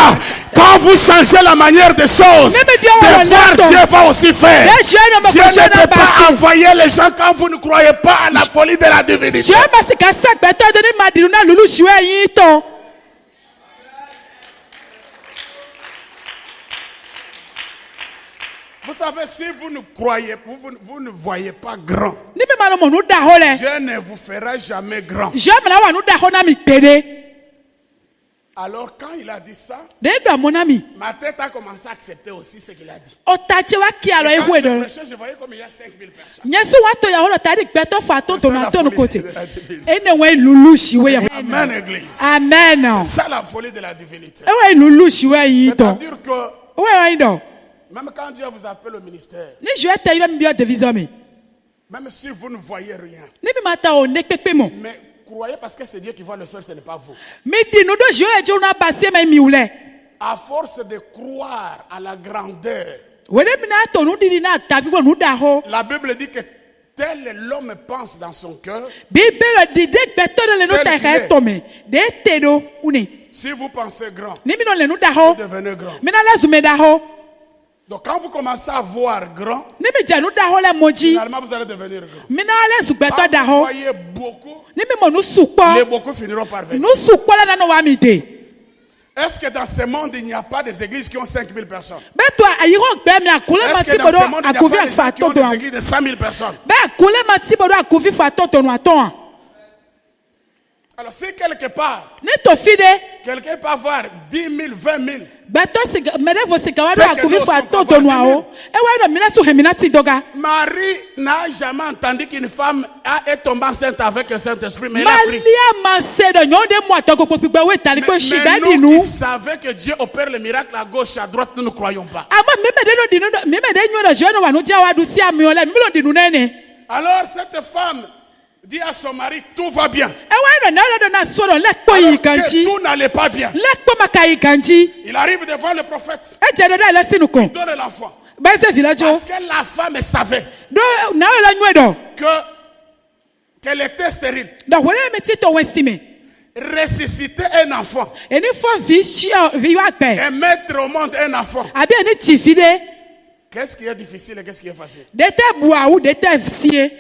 Quand vous changez la manière des choses, de faire, Dieu va aussi faire. Dieu ne peut pas envoyer les gens quand vous ne croyez pas à la folie de la divinité. Dieu basi ka sa gbeto de ni madiru na lulu siwe yin ton. Vous savez, si vous ne croyez, vous ne voyez pas grand, Ni mi ma no mo nu da ho le. Dieu ne vous fera jamais grand. Dieu me la wa nu da ho na mi pede. Alors quand il a dit ça, De do mo na mi. ma tête a commencé à accepter aussi ce qu'il a dit. O tache wa ki alo Et e quand hu je do. prêchais, je voyais comme il y a 5000 personnes. Nyesu wa to ya ho lo tadi gbeto fa to C'est to ça no la aton folie kote. de la divinité. Ene we lulu siwe ya. Amen, église. Amen. C'est ça la folie de la divinité. E we lulu siwe yin ton. C'est-à-dire que O we wa yin do. même quand Dieu vous appelle au ministère, Ni je te yo mi bio division mi. même si vous ne voyez rien, Ni mi ma ta o ne pepe mo. mais croyez parce que c'est Dieu qui va le faire, ce n'est pas vous. Mi di nu do je e jo na base me mi ule. À force de croire à la grandeur, Wele mi na to nu di na ta gbigbo nu da ho. la Bible dit que tel l'homme pense dans son cœur, Bibele di de gbeto le no ta ka tome. De tedo une. si vous pensez grand, Ni mi no le no da vous ho. devenez grand. Mi na la zume da ho. Donc quand vous commencez à voir grand, Ni mi ja no da ho le moji. finalement vous allez devenir grand. Mi na la zu gbeto Quand da vous ho. voyez beaucoup, Ni mi mo nu supo. les beaucoup finiront par venir. Nu supo la na no wa mi de. Est-ce que dans ce monde, il n'y a pas des églises qui ont 5000 personnes? Beto ayiro gbe mi akule Est-ce mati que dans bodo ce monde, il n'y a akuvi pas des gens afa qui ont todo. des églises de 100 000 personnes? Be akule mati bodo akuvi fa toto no aton. Alors si quelque part, Ni to fide. quelqu'un peut avoir 10 000, 20 000, Beto siga mede vo siga wa do C'est que akuvi nous fa sommes toto no pas ao. E wa no mina su hemina ti doga. Marie n'a jamais entendu qu'une femme est tombée enceinte avec le Saint-Esprit, mais elle a pris. Malia masedo nyonde mu atoko popigbe we tali ko shi Mais be di nous nu. qui savons que Dieu opère le miracle à gauche, à droite, nous ne croyons pas. Ama meme de no di no meme de nyo na je no wa no dia wa du si ami ole mi lo di nu nene. Alors cette femme dit à son mari, tout va bien. E wa no na lo do na so do lek po yi Alors que kanji. tout n'allait pas bien. Lek po makai kanji. Il arrive devant le prophète, E je do da le sinu ko. il donne l'enfant. Ba se village o. Parce que la femme savait Do na la nyo do. qu'elle était stérile. Do wole me ti to wesime. Ressusciter un enfant Eni fo vi shi vi wa gbe. et mettre au monde un enfant. Abi eni ti fide. Qu'est-ce qui est difficile et qu'est-ce qui est facile? De te bua ou de te sie.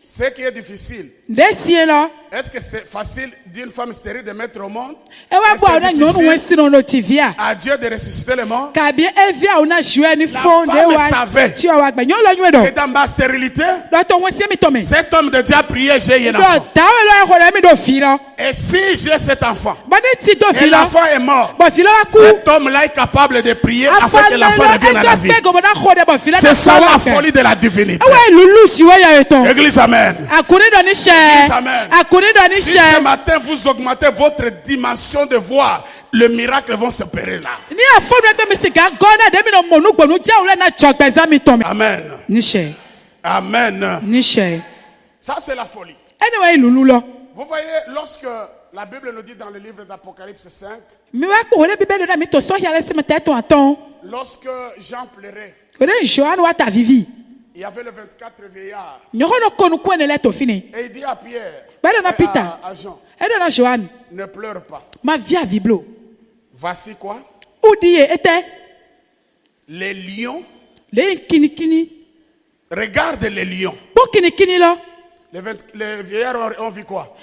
Ce qui est difficile, De sie lo. est-ce que c'est facile d'une femme stérile de mettre au monde? E wa Et bua c'est na nyonu difficile wesino no ti via. à Dieu de ressusciter les morts? Kabi evia una jue ni fon de femme wa savait. ti wa gbe nyo lo nyo do. Et dans ma stérilité, Do to won se mi to me. cet homme de Dieu a prié, j'ai un Do enfant. ta we lo ho mi do fi lo. Et si j'ai cet enfant, Ba ni ti to et fi lo. l'enfant est mort, Bo fi lo wa ku. cet homme-là est capable de prier afin que l'enfant revienne à la vie. C'est ça la folie de la divinité. Ewe lulu si we ya eton. Église, amen. Akuni do ni she. Amen. Akuni do ni Si she. ce matin vous augmentez votre dimension de voir, le miracle vont s'opérer là. Ni afonu egbe mi sika gona de mi no monu gbonu je ule na chogbe za mi to me. Amen. Ni she. Amen. Ni she. Ça, c'est la folie. Anyway lulu lo. Vous voyez, lorsque la Bible nous dit dans le livre d'Apocalypse 5, Mi wa ko wole bibele na mi to so ya le se mete to aton. lorsque Jean pleurait, Wole Joan wa ta vivi. il y avait le 24 vieillards. Nyoko no konu ko ne le to fini. Et il dit à Pierre, Bada na et Peter. à Jean, Edo na Joan. ne pleure pas. Ma vie a viblo. Voici quoi? Udi ete. Les lions, Le kini. regarde les lions. Po kini lo. Les vieillards ont vu quoi?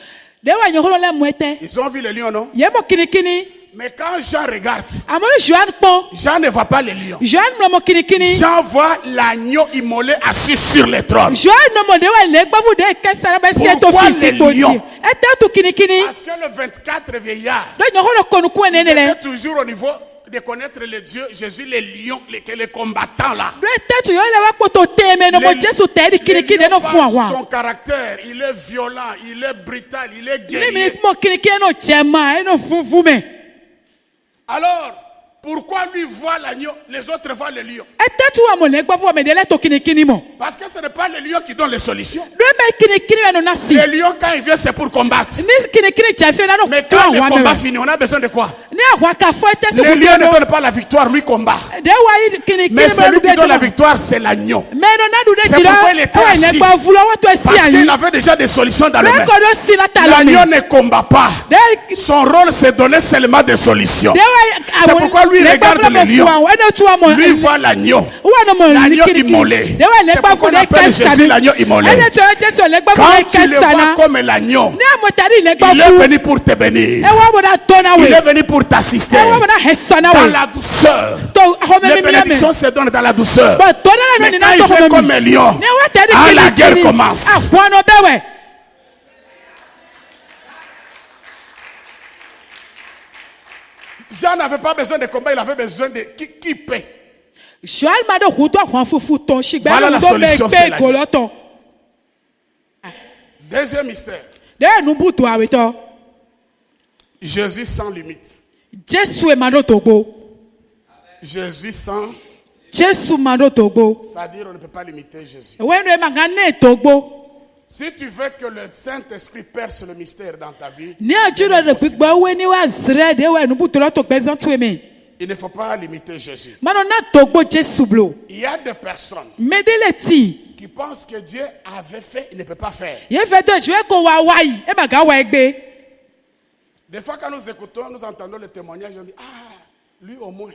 De wa nyoko le muete. Ils ont vu les lions, non? Ye mo kini. Mais quand Jean regarde, Amoni Joan po. Jean ne voit pas les lions. Joan mo kini. Jean voit l'agneau immolé assis sur le trône. Joan no mo de wa le gbavu de kesa na ba si eto Pourquoi fisi les poti. lions? Ete to kini. Parce que le 24 vieillards, Do nyoko no konu ko ne ils ne le. étaient toujours au niveau de connaître le Dieu, Jésus, les lions, les combattants là. Do ete tu yo le wa poto teme no mo Jesu te di Les kini lions no par fu awa. son caractère, il est violent, il est brutal, il est Ni mi guerrier. mo kini no chema eno fufu me. Alors, pourquoi lui voit l'agneau, les autres voient les lions? Ete tu wa mo le gbavu me de le to kini mo. Parce que ce n'est pas les lions qui donnent les solutions. Do me kini no na si. Les lions, quand ils viennent, c'est pour combattre. Ni kini chafe na no. Mais quand le combat finit, on a besoin de quoi? Ni awa ka fo ete se Les lions ne no. donnent pas la victoire, lui combat. De wa kini Mais celui qui donne la me. victoire, c'est l'agneau. Me no na du de C'est pourquoi il était assis. Le gbavu lo wa to si Parce qu'il ayi. avait déjà des solutions dans le Le main. ko do si la ta lo L'agneau me. ne combat pas. De Son rôle, c'est donner seulement des solutions. C'est pourquoi lui regarde les lions. Lui voit l'agneau. L'agneau immolé. C'est pourquoi on appelle Jésus l'agneau immolé. Quand tu le vois comme l'agneau, il est venu pour te bénir. Il est venu pour t'assister. Dans la douceur. Les bénédictions se donnent dans la douceur. Mais quand il fait comme un lion, la guerre commence. Jean n'avait pas besoin de combat, il avait besoin de qui paie. Voilà la solution, c'est l'agneau. Deuxième mystère. Jésus sans limite. Jésus sans. C'est-à-dire on ne peut pas limiter Jésus. Si tu veux que le Saint-Esprit perce le mystère dans ta vie, il ne faut pas limiter Jésus. Il y a des personnes qui qui pense que Dieu avait fait, il ne peut pas faire. Ye fait de jouer ko wa wai e ma ga wa egbe. Des fois, quand nous écoutons, nous entendons le témoignage, on dit, ah, lui au moins.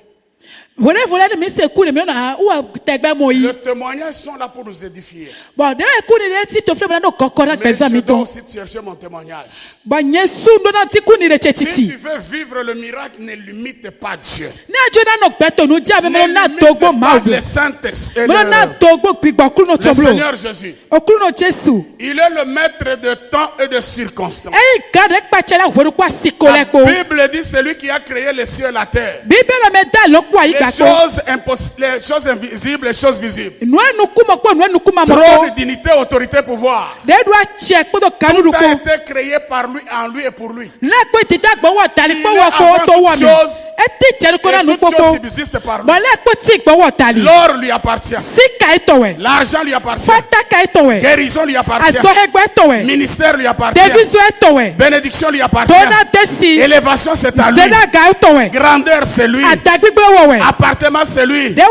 Voilà de me se ku me na ou tegbe mo yi. Les témoignages sont là pour nous édifier. Bon, de ku ni ti to fle na kokora Mais pesa je mi dois ton. aussi chercher mon témoignage. Ba nyesu ndo na ti ku ni Si tu chetiti. veux vivre le miracle, ne limite pas Dieu. Na jo na no gbeto no ja me Ne na limite togbo ma pas obo. le Saint-Esprit. Me na togbo gbigbo ku no Le toblo. Seigneur Jésus. Okuru no Jesu. Il est le maître de temps et de circonstances. E ga de pa chela hweru kwa sikole La po. Bible dit celui qui a créé les cieux et la terre. Bíbélì me da lo kwa yi Les ga ko. les choses invisibles, les choses visibles. No enu kuma ko no enu kuma mo ko. Trône, dignité, autorité, pouvoir. De do a check ko do kanu Tout ko. a été créé par lui, en lui et pour lui. La ko ti da gbo wa tali ko Il wa est ko avant to wa toute mi. chose. E ti tere ko na Et nu toutes popo. choses subsistent par lui. Bo la ko ti gbo wa tali. L'or lui appartient. Sika ito we. L'argent lui appartient. Fata ka ito we. Guérison lui appartient. Aso hegbe ito we. Ministère lui appartient. Deviso ito we. Bénédiction lui appartient. Tona desi. Élévation c'est à lui. Zeda ga ito we. Grandeur c'est lui. Adagbigbe wo we. Appartement c'est lui. De wa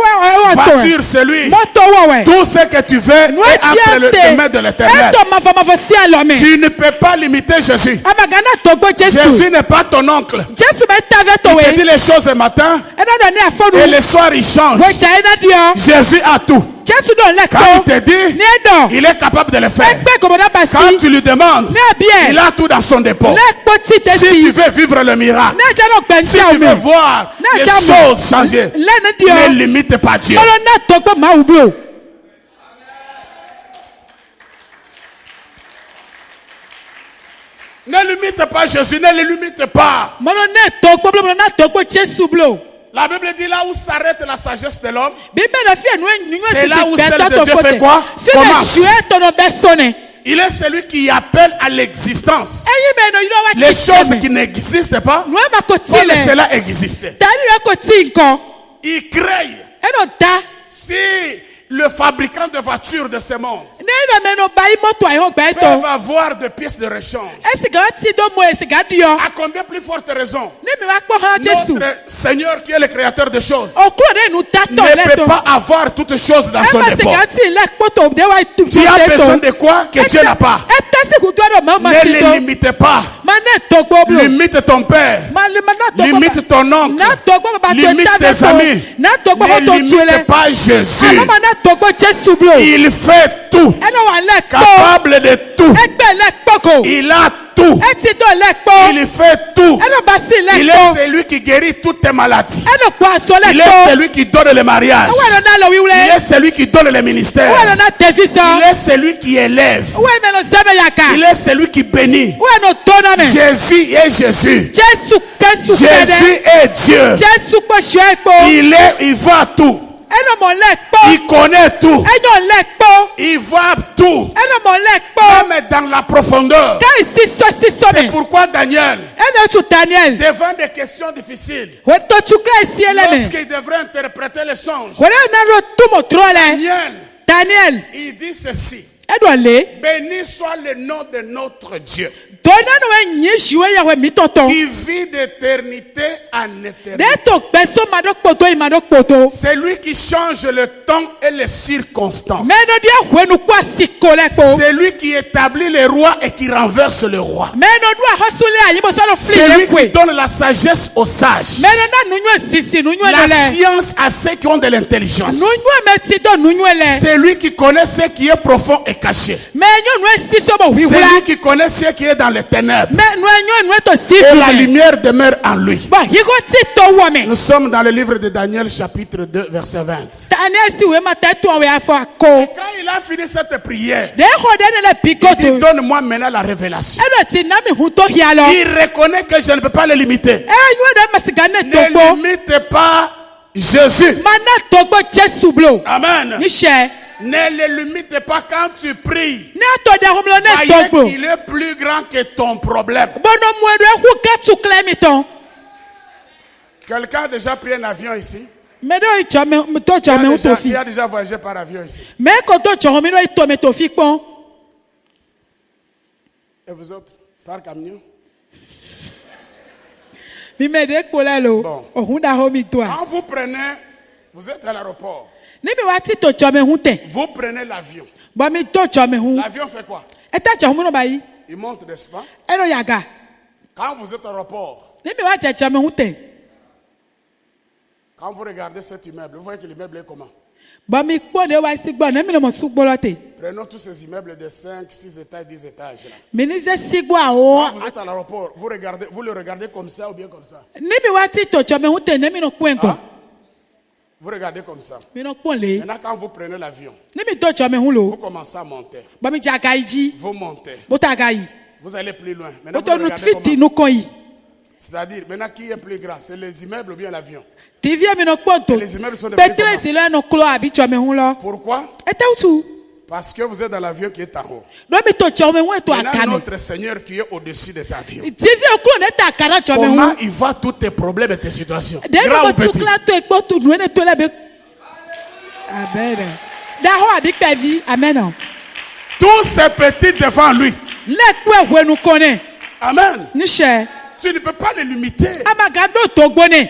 to we. Voiture c'est lui. Moto wo we. Tout ce que tu veux est entre les mains de l'Éternel. Eto ma si alome. Tu ne peux pas limiter Jésus. Amagana togbo Jesu. Jésus n'est pas ton oncle. Jesu me tave to Il te we. dit les choses le matin Ena ni afonu. et le soir il change. We ja ena dio. Jésus a tout. Jesu don le Quand il ko. te dit, Ni do. il est capable de le faire. Egbe ko na basi. Quand tu lui demandes, Ne bien. il a tout dans son dépôt. Le ko ti Si tu desi. veux vivre le miracle, Na ja no gbe si nsia o tu veux me. voir Na les ja mo. choses changer, Le ne dio. ne limite pas Dieu. Olo na togbo ma ubio. Ne limite pas Jésus, ne le limite pas. Mono ne togbo blo na togbo Jesu blo. La Bible dit là où s'arrête la sagesse de l'homme, Bíbélì fi enu c'est là où celle de Dieu fait quoi? Commence. Il est celui qui appelle à l'existence les choses qui n'existent pas, comme cela existe. Il crée. Si le fabricant de voitures de ce monde peuvent avoir des pièces de rechange, à combien plus forte raison notre Seigneur qui est le créateur des choses ne peut pas avoir toutes choses dans son dépôt. Tu as besoin de quoi que Dieu n'a pas. Ne les limite pas. Limite ton père. Limite ton oncle. Limite tes amis. Ne limite pas Jésus. Il fait tout. Capable de tout. Il a tout. Il fait tout. Il est celui qui guérit toutes tes maladies. Il est celui qui donne le mariage. Il est celui qui donne le ministère. Il est celui qui élève. Il est celui qui bénit. Jésus est Jésus. Jésus est Dieu. Il voit tout. Il connaît tout. Il voit tout. Même dans la profondeur. C'est pourquoi Daniel, devant des questions difficiles, lorsqu'il devrait interpréter les songes, Daniel, il dit ceci: béni soit le nom de notre Dieu, qui vit d'éternité en éternité. C'est lui qui change le temps et les circonstances. C'est lui qui établit les rois et qui renverse le roi. C'est lui qui donne la sagesse aux sages, la science à ceux qui ont de l'intelligence. C'est lui qui connaît ce qui est profond et caché. C'est lui qui connaît ce qui est dans les ténèbres. Et la lumière demeure en lui. Nous sommes dans le livre de Daniel chapitre 2 verset 20. Quand il a fini cette prière, il dit: donne-moi maintenant la révélation. Il reconnaît que je ne peux pas le limiter. Ne limite pas Jésus. Amen. Ne le limite pas quand tu pries. Voyez qu'il est plus grand que ton problème. Quelqu'un a déjà pris un avion ici? Il a déjà voyagé par avion ici. Et vous autres, par camion? Bon. Quand vous prenez, vous êtes à l'aéroport. Vous prenez l'avion. Bami to chome hu. L'avion fait quoi? Eta chome no bayi. Il monte, n'est-ce pas? Eno yaga. Quand vous êtes au aéroport, Ni mi wa chome hu te. quand vous regardez cet immeuble, vous voyez que l'immeuble est comment? Bami kpo de wa sigbo na mi no mo sugbo lote. Prenons tous ces immeubles de 5, 6 étages, 10 étages là. Ministre sigbo awo. Quand vous êtes à l'aéroport, vous le regardez comme ça ou bien comme ça? Ni mi wa ti to chome hu te ne mi no kwenko. Hein? Vous regardez comme ça. Mi no kpo le. Maintenant, quand vous prenez l'avion, Ni mi to chome hu vous lo. commencez à monter. Bami jaga iji. Vous montez. Bota gayi. Vous allez plus loin. Maintenant, vous Boto no regardez fiti comment. no koyi. C'est-à-dire, maintenant, qui est plus grand? C'est les immeubles ou bien l'avion? TV mi no kpo to. Les immeubles sont devenus Petre comment? si lo no klo abi chome hu lo. Pourquoi? Eta utu. Parce que vous êtes dans l'avion qui est en haut. Do mi to chome hu to Maintenant, akame. notre Seigneur qui est au-dessus des avions. TV oklo ne ta akara chome Comment hu. il voit tous tes problèmes et tes situations? De Grand no ou petit? tukla to ekpo to nu ne to le be. Amen. Da ho abi pevi. Amen. Tous ces petits devant lui. Le kwe hwenu kone. Amen. Ni she. Tu ne peux pas les limiter. Amagado to gbone.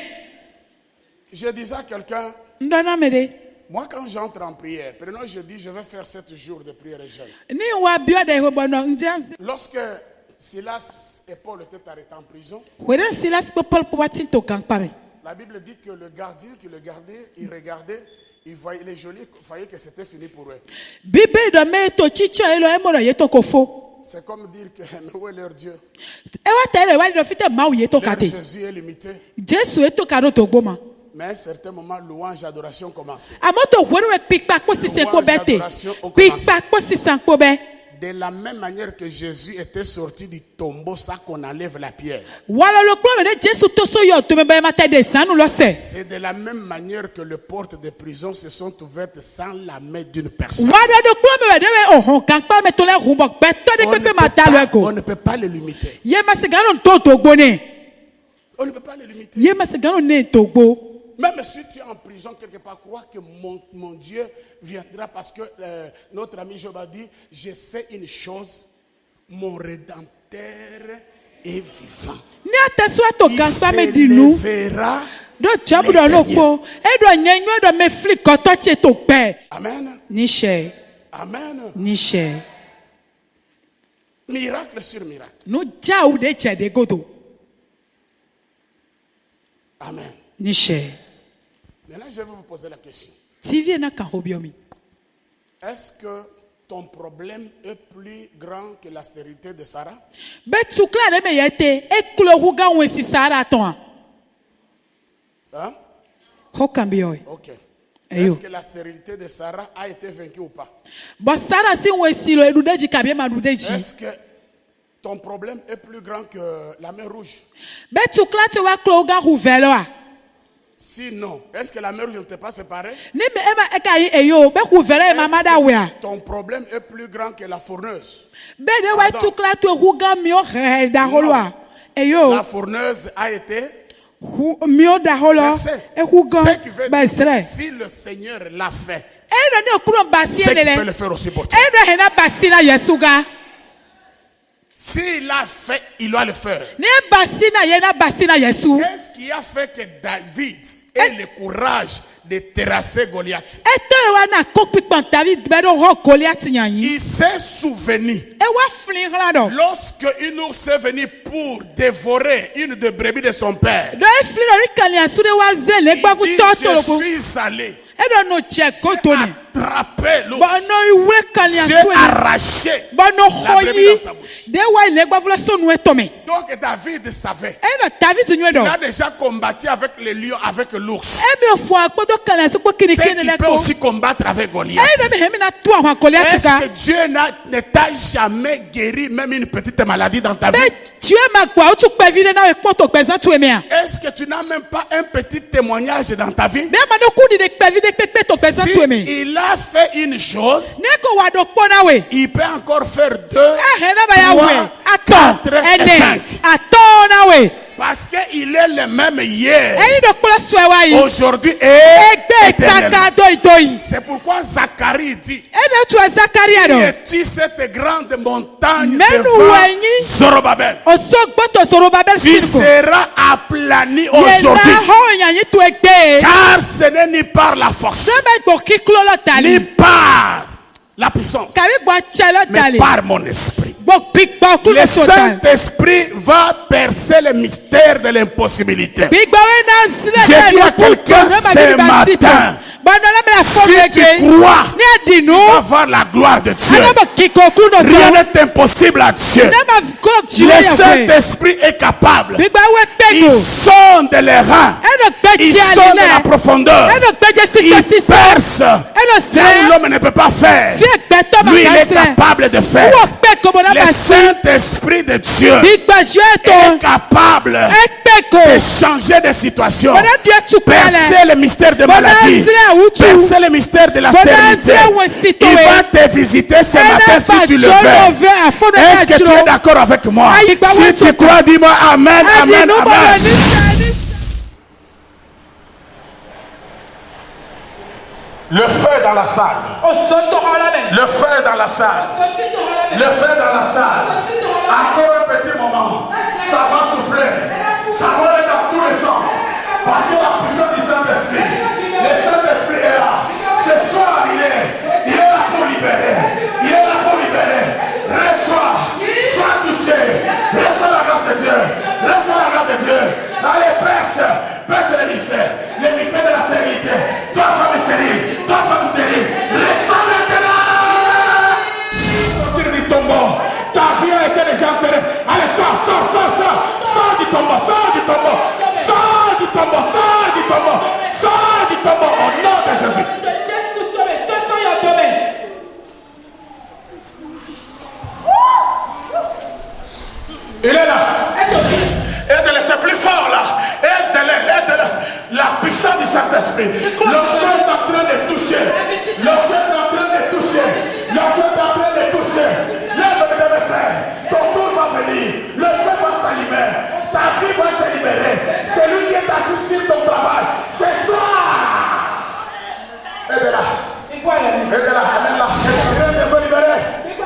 Je disais à quelqu'un, Ndana mede. moi quand j'entre en prière, prenons, je dis, je vais faire 7 jours de prière et jeûne. Ni wa bio de ho bono njanzi. Lorsque Silas et Paul étaient arrêtés en prison, Wera silas po Paul po wati to kan pare. la Bible dit que le gardien qui le gardait, il regardait, il voyait les jolis, il voyait que c'était fini pour eux. Bibe do me to chicho elo emoro ye to kofo. C'est comme dire que où est leur Dieu? E wa tere wa do fite ma ye to Leur kate. Jésus est limité. Jesu e to kado to gboma. Mais à un certain moment, louange et adoration commençait. Amoto hwenu e pikpa ko sisen ko bete. Pikpa ko sisen ko be. De la même manière que Jésus était sorti du tombeau, ça qu'on enlève la pierre. Wala lo klo me de Jesu to so yo to me be mata de sanu lo se. C'est de la même manière que les portes de prison se sont ouvertes sans la main d'une personne. Wala do klo me de we ohon kan pa me to le humbo pe to de pepe mata lo On eko. ne peut pas les limiter. Ye ma se gano to gbone. On ne peut pas les limiter. Ye ma se gano ne to gbo. Même si tu es en prison quelque part, crois que mon Dieu viendra parce que notre ami Job a dit, je sais une chose, mon Rédempteur est vivant. Ni ata so to Il kan pa me se dinu. lèvera. Do chabu do lo po. E do nyenyo do me fli ko to che to pe. Amen. Ni she. Amen. Ni she. Miracle sur miracle. No ja u de che de godo. Amen. Ni she. Maintenant, je vais vous poser la question. TV na kan hobiomi. Est-ce que ton problème est plus grand que l'austérité de Sarah? Be tukla de me yete e klo hu ga won si sara ton. Hein? Ho kan bi oi. Ok. Ayo. Est-ce que la stérilité de Sarah a été vaincue ou pas? Bo sara si won si lo edu deji ka bi ma du deji. Est-ce que ton problème est plus grand que la mer rouge? Be tukla te wa klo ga hu velo a. Sinon, est-ce que la mer rouge ne t'est pas séparée? Ni me ema e ka yi eyo be hu velo e mama da we a. Ton problème est plus grand que la fourneuse. Be de wa Pardon. tukla te hu ga mi o he da holo a. Eyo La fourneuse a été hu mi o da holo. percée. E hu ga Ce qui veut ba dire que sre. si le Seigneur l'a fait, E do ne kuro basi c'est ne qu'il peut le. le faire aussi pour toi. E do he na basi na Yesu ga. S'il l'a fait, il doit le faire. Ne basi na ye na basi na Yesu. Qu'est-ce qui a fait que David ait le courage de terrasser Goliath? E to e wa na kokpi pan David be do ho Goliath nyanyi. Il s'est souvenu E wa flin hla do. lorsque une ours est venue pour dévorer une des brebis de son père. Do e flin do ri kan ya su de wa zele Il gba fu dit, to to lo je ko. suis allé E do no che ko to ni. attraper Bo l'ours. no iwe kan ya J'ai su ni. arraché Bo no la brebis hoyi. dans sa bouche. De wa ile gba fu la so nu e to me. Donc David savait. E do David nyu do. Il a déjà combattu avec les lions, avec l'ours. E mi fo akpo to kan ya su ko kini C'est kini qu'il le peut ko. aussi combattre avec Goliath. E do me he mi na tu ahun Goliath Est-ce ka. que Dieu ne t'a jamais guéri même une petite maladie dans ta vie? Be tu e ma gba o tu pe vi de na e po to pe san tu e me a. Est-ce que tu n'as même pas un petit témoignage dans ta vie? Be ma do ku di de pe vi de pe to pe san Si tu e me. il a fait une chose, Ne ko wa do po na we. il peut encore faire 2, He na ba ya we. 3, 4 et Ene. 5. Ato na we. Parce qu'il est le même hier, Eni do kpolo so e wa yi. aujourd'hui et Egbe éternellement. kaka do itoyi. C'est pourquoi Zacharie dit, Ene tu a Zakaria qui do. est-il cette grande montagne Menu devant wenyi. Zorobabel? O so gboto soro babel Qui sinko. sera aplani Ye aujourd'hui. na ho yanyi tu egbe. Car ce n'est ni par la force, Se me gbo ki klo lo ni tali. par la puissance, Kabi gba chelo mais dale. par mon esprit. Bok big ba ku Le lo total. Saint-Esprit va percer le mystère de l'impossibilité. Big ba we na sile. J'ai dit à quelqu'un ce matin, si tu crois, tu vas voir la gloire de Dieu. Rien n'est impossible à Dieu. Le Saint-Esprit est capable. Il sonde les reins. Il sonde la profondeur. Il perce là où l'homme ne peut pas faire. Lui, il est capable de faire. Le Saint-Esprit de Dieu est capable de changer de situation. Percer le mystère de maladie. Percer le mystère de la stérilité. Il va te visiter ce matin si tu le veux. Est-ce que tu es d'accord avec moi? Si tu crois, dis-moi Amen, Amen, Amen. Le feu dans la salle. Le feu dans la salle. Le feu dans la salle. Encore un petit moment. Ça va souffler. Ça va aller dans tous les sens. Parce que la puissance du Saint-Esprit. Le Saint-Esprit est là. Ce soir, il est là pour libérer. Il est là pour libérer. Reçois. Sois touché. Reçois la grâce de Dieu. Reçois la grâce de Dieu. Allez, perce. Perce les mystères. Les mystères de la stérilité. Toi, femme stérile. Toi, femme stérile. Reçois maintenant. Sortir du tombeau. Ta vie a été déjà enterrée. Allez, sors, sors, sors, sors. Sors du tombeau, sors du tombeau. Sors du tombeau, sors du tombeau. Sors du tombeau au nom de Jésus. Il est là. Aide-le, c'est plus fort là. Aide-le, aide-le. La puissance du Saint-Esprit. L'onction est en train de toucher. L'onction est en train de toucher. L'onction est en train de toucher. Lève-le, mes frères. Ton tour va venir. Le feu va s'allumer. Ta vie va se libérer. C'est lui qui est assis sur ton travail. C'est soir. Aide-la. Aide-la, amène-la. Seigneur, nous sommes libérés.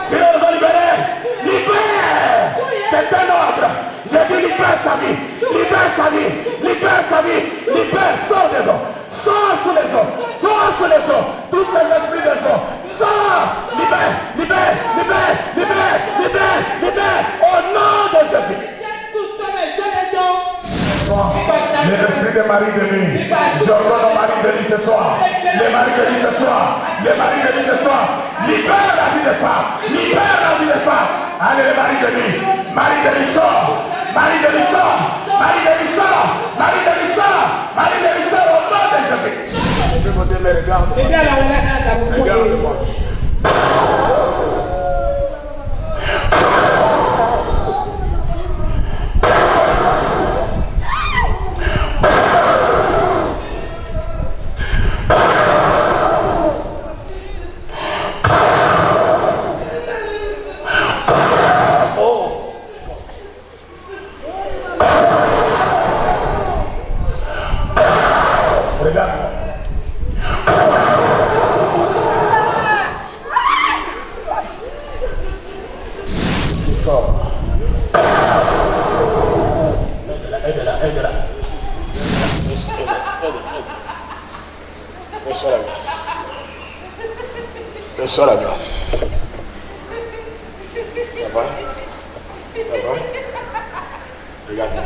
Seigneur, nous sommes libérés. Libère. C'est un ordre. Je dis libère sa vie. Libère sa vie. Libère sa vie. Libère. Sors des eaux. Sors sous les eaux. Sors sous les eaux. Tous les esprits des eaux. Sors. Libère. Libère. Libère. Libère. Libère. Libère. Au nom de Jésus. Les esprits des maris de nuit. J'ordonne aux maris de nuit ce soir. Les maris de nuit ce soir. Les maris de nuit ce soir. Libère la vie des femmes. Libère la vie des femmes. Allez, les maris de nuit. Marie de nuit sort. Marie de nuit sort. Marie de nuit sort. Marie de nuit sort. Marie de nuit sort au nom de Jésus. Je vais vous dire, mais regarde-moi. Regarde-moi. Reçois la grâce. Ça va? Ça va? Regarde-moi.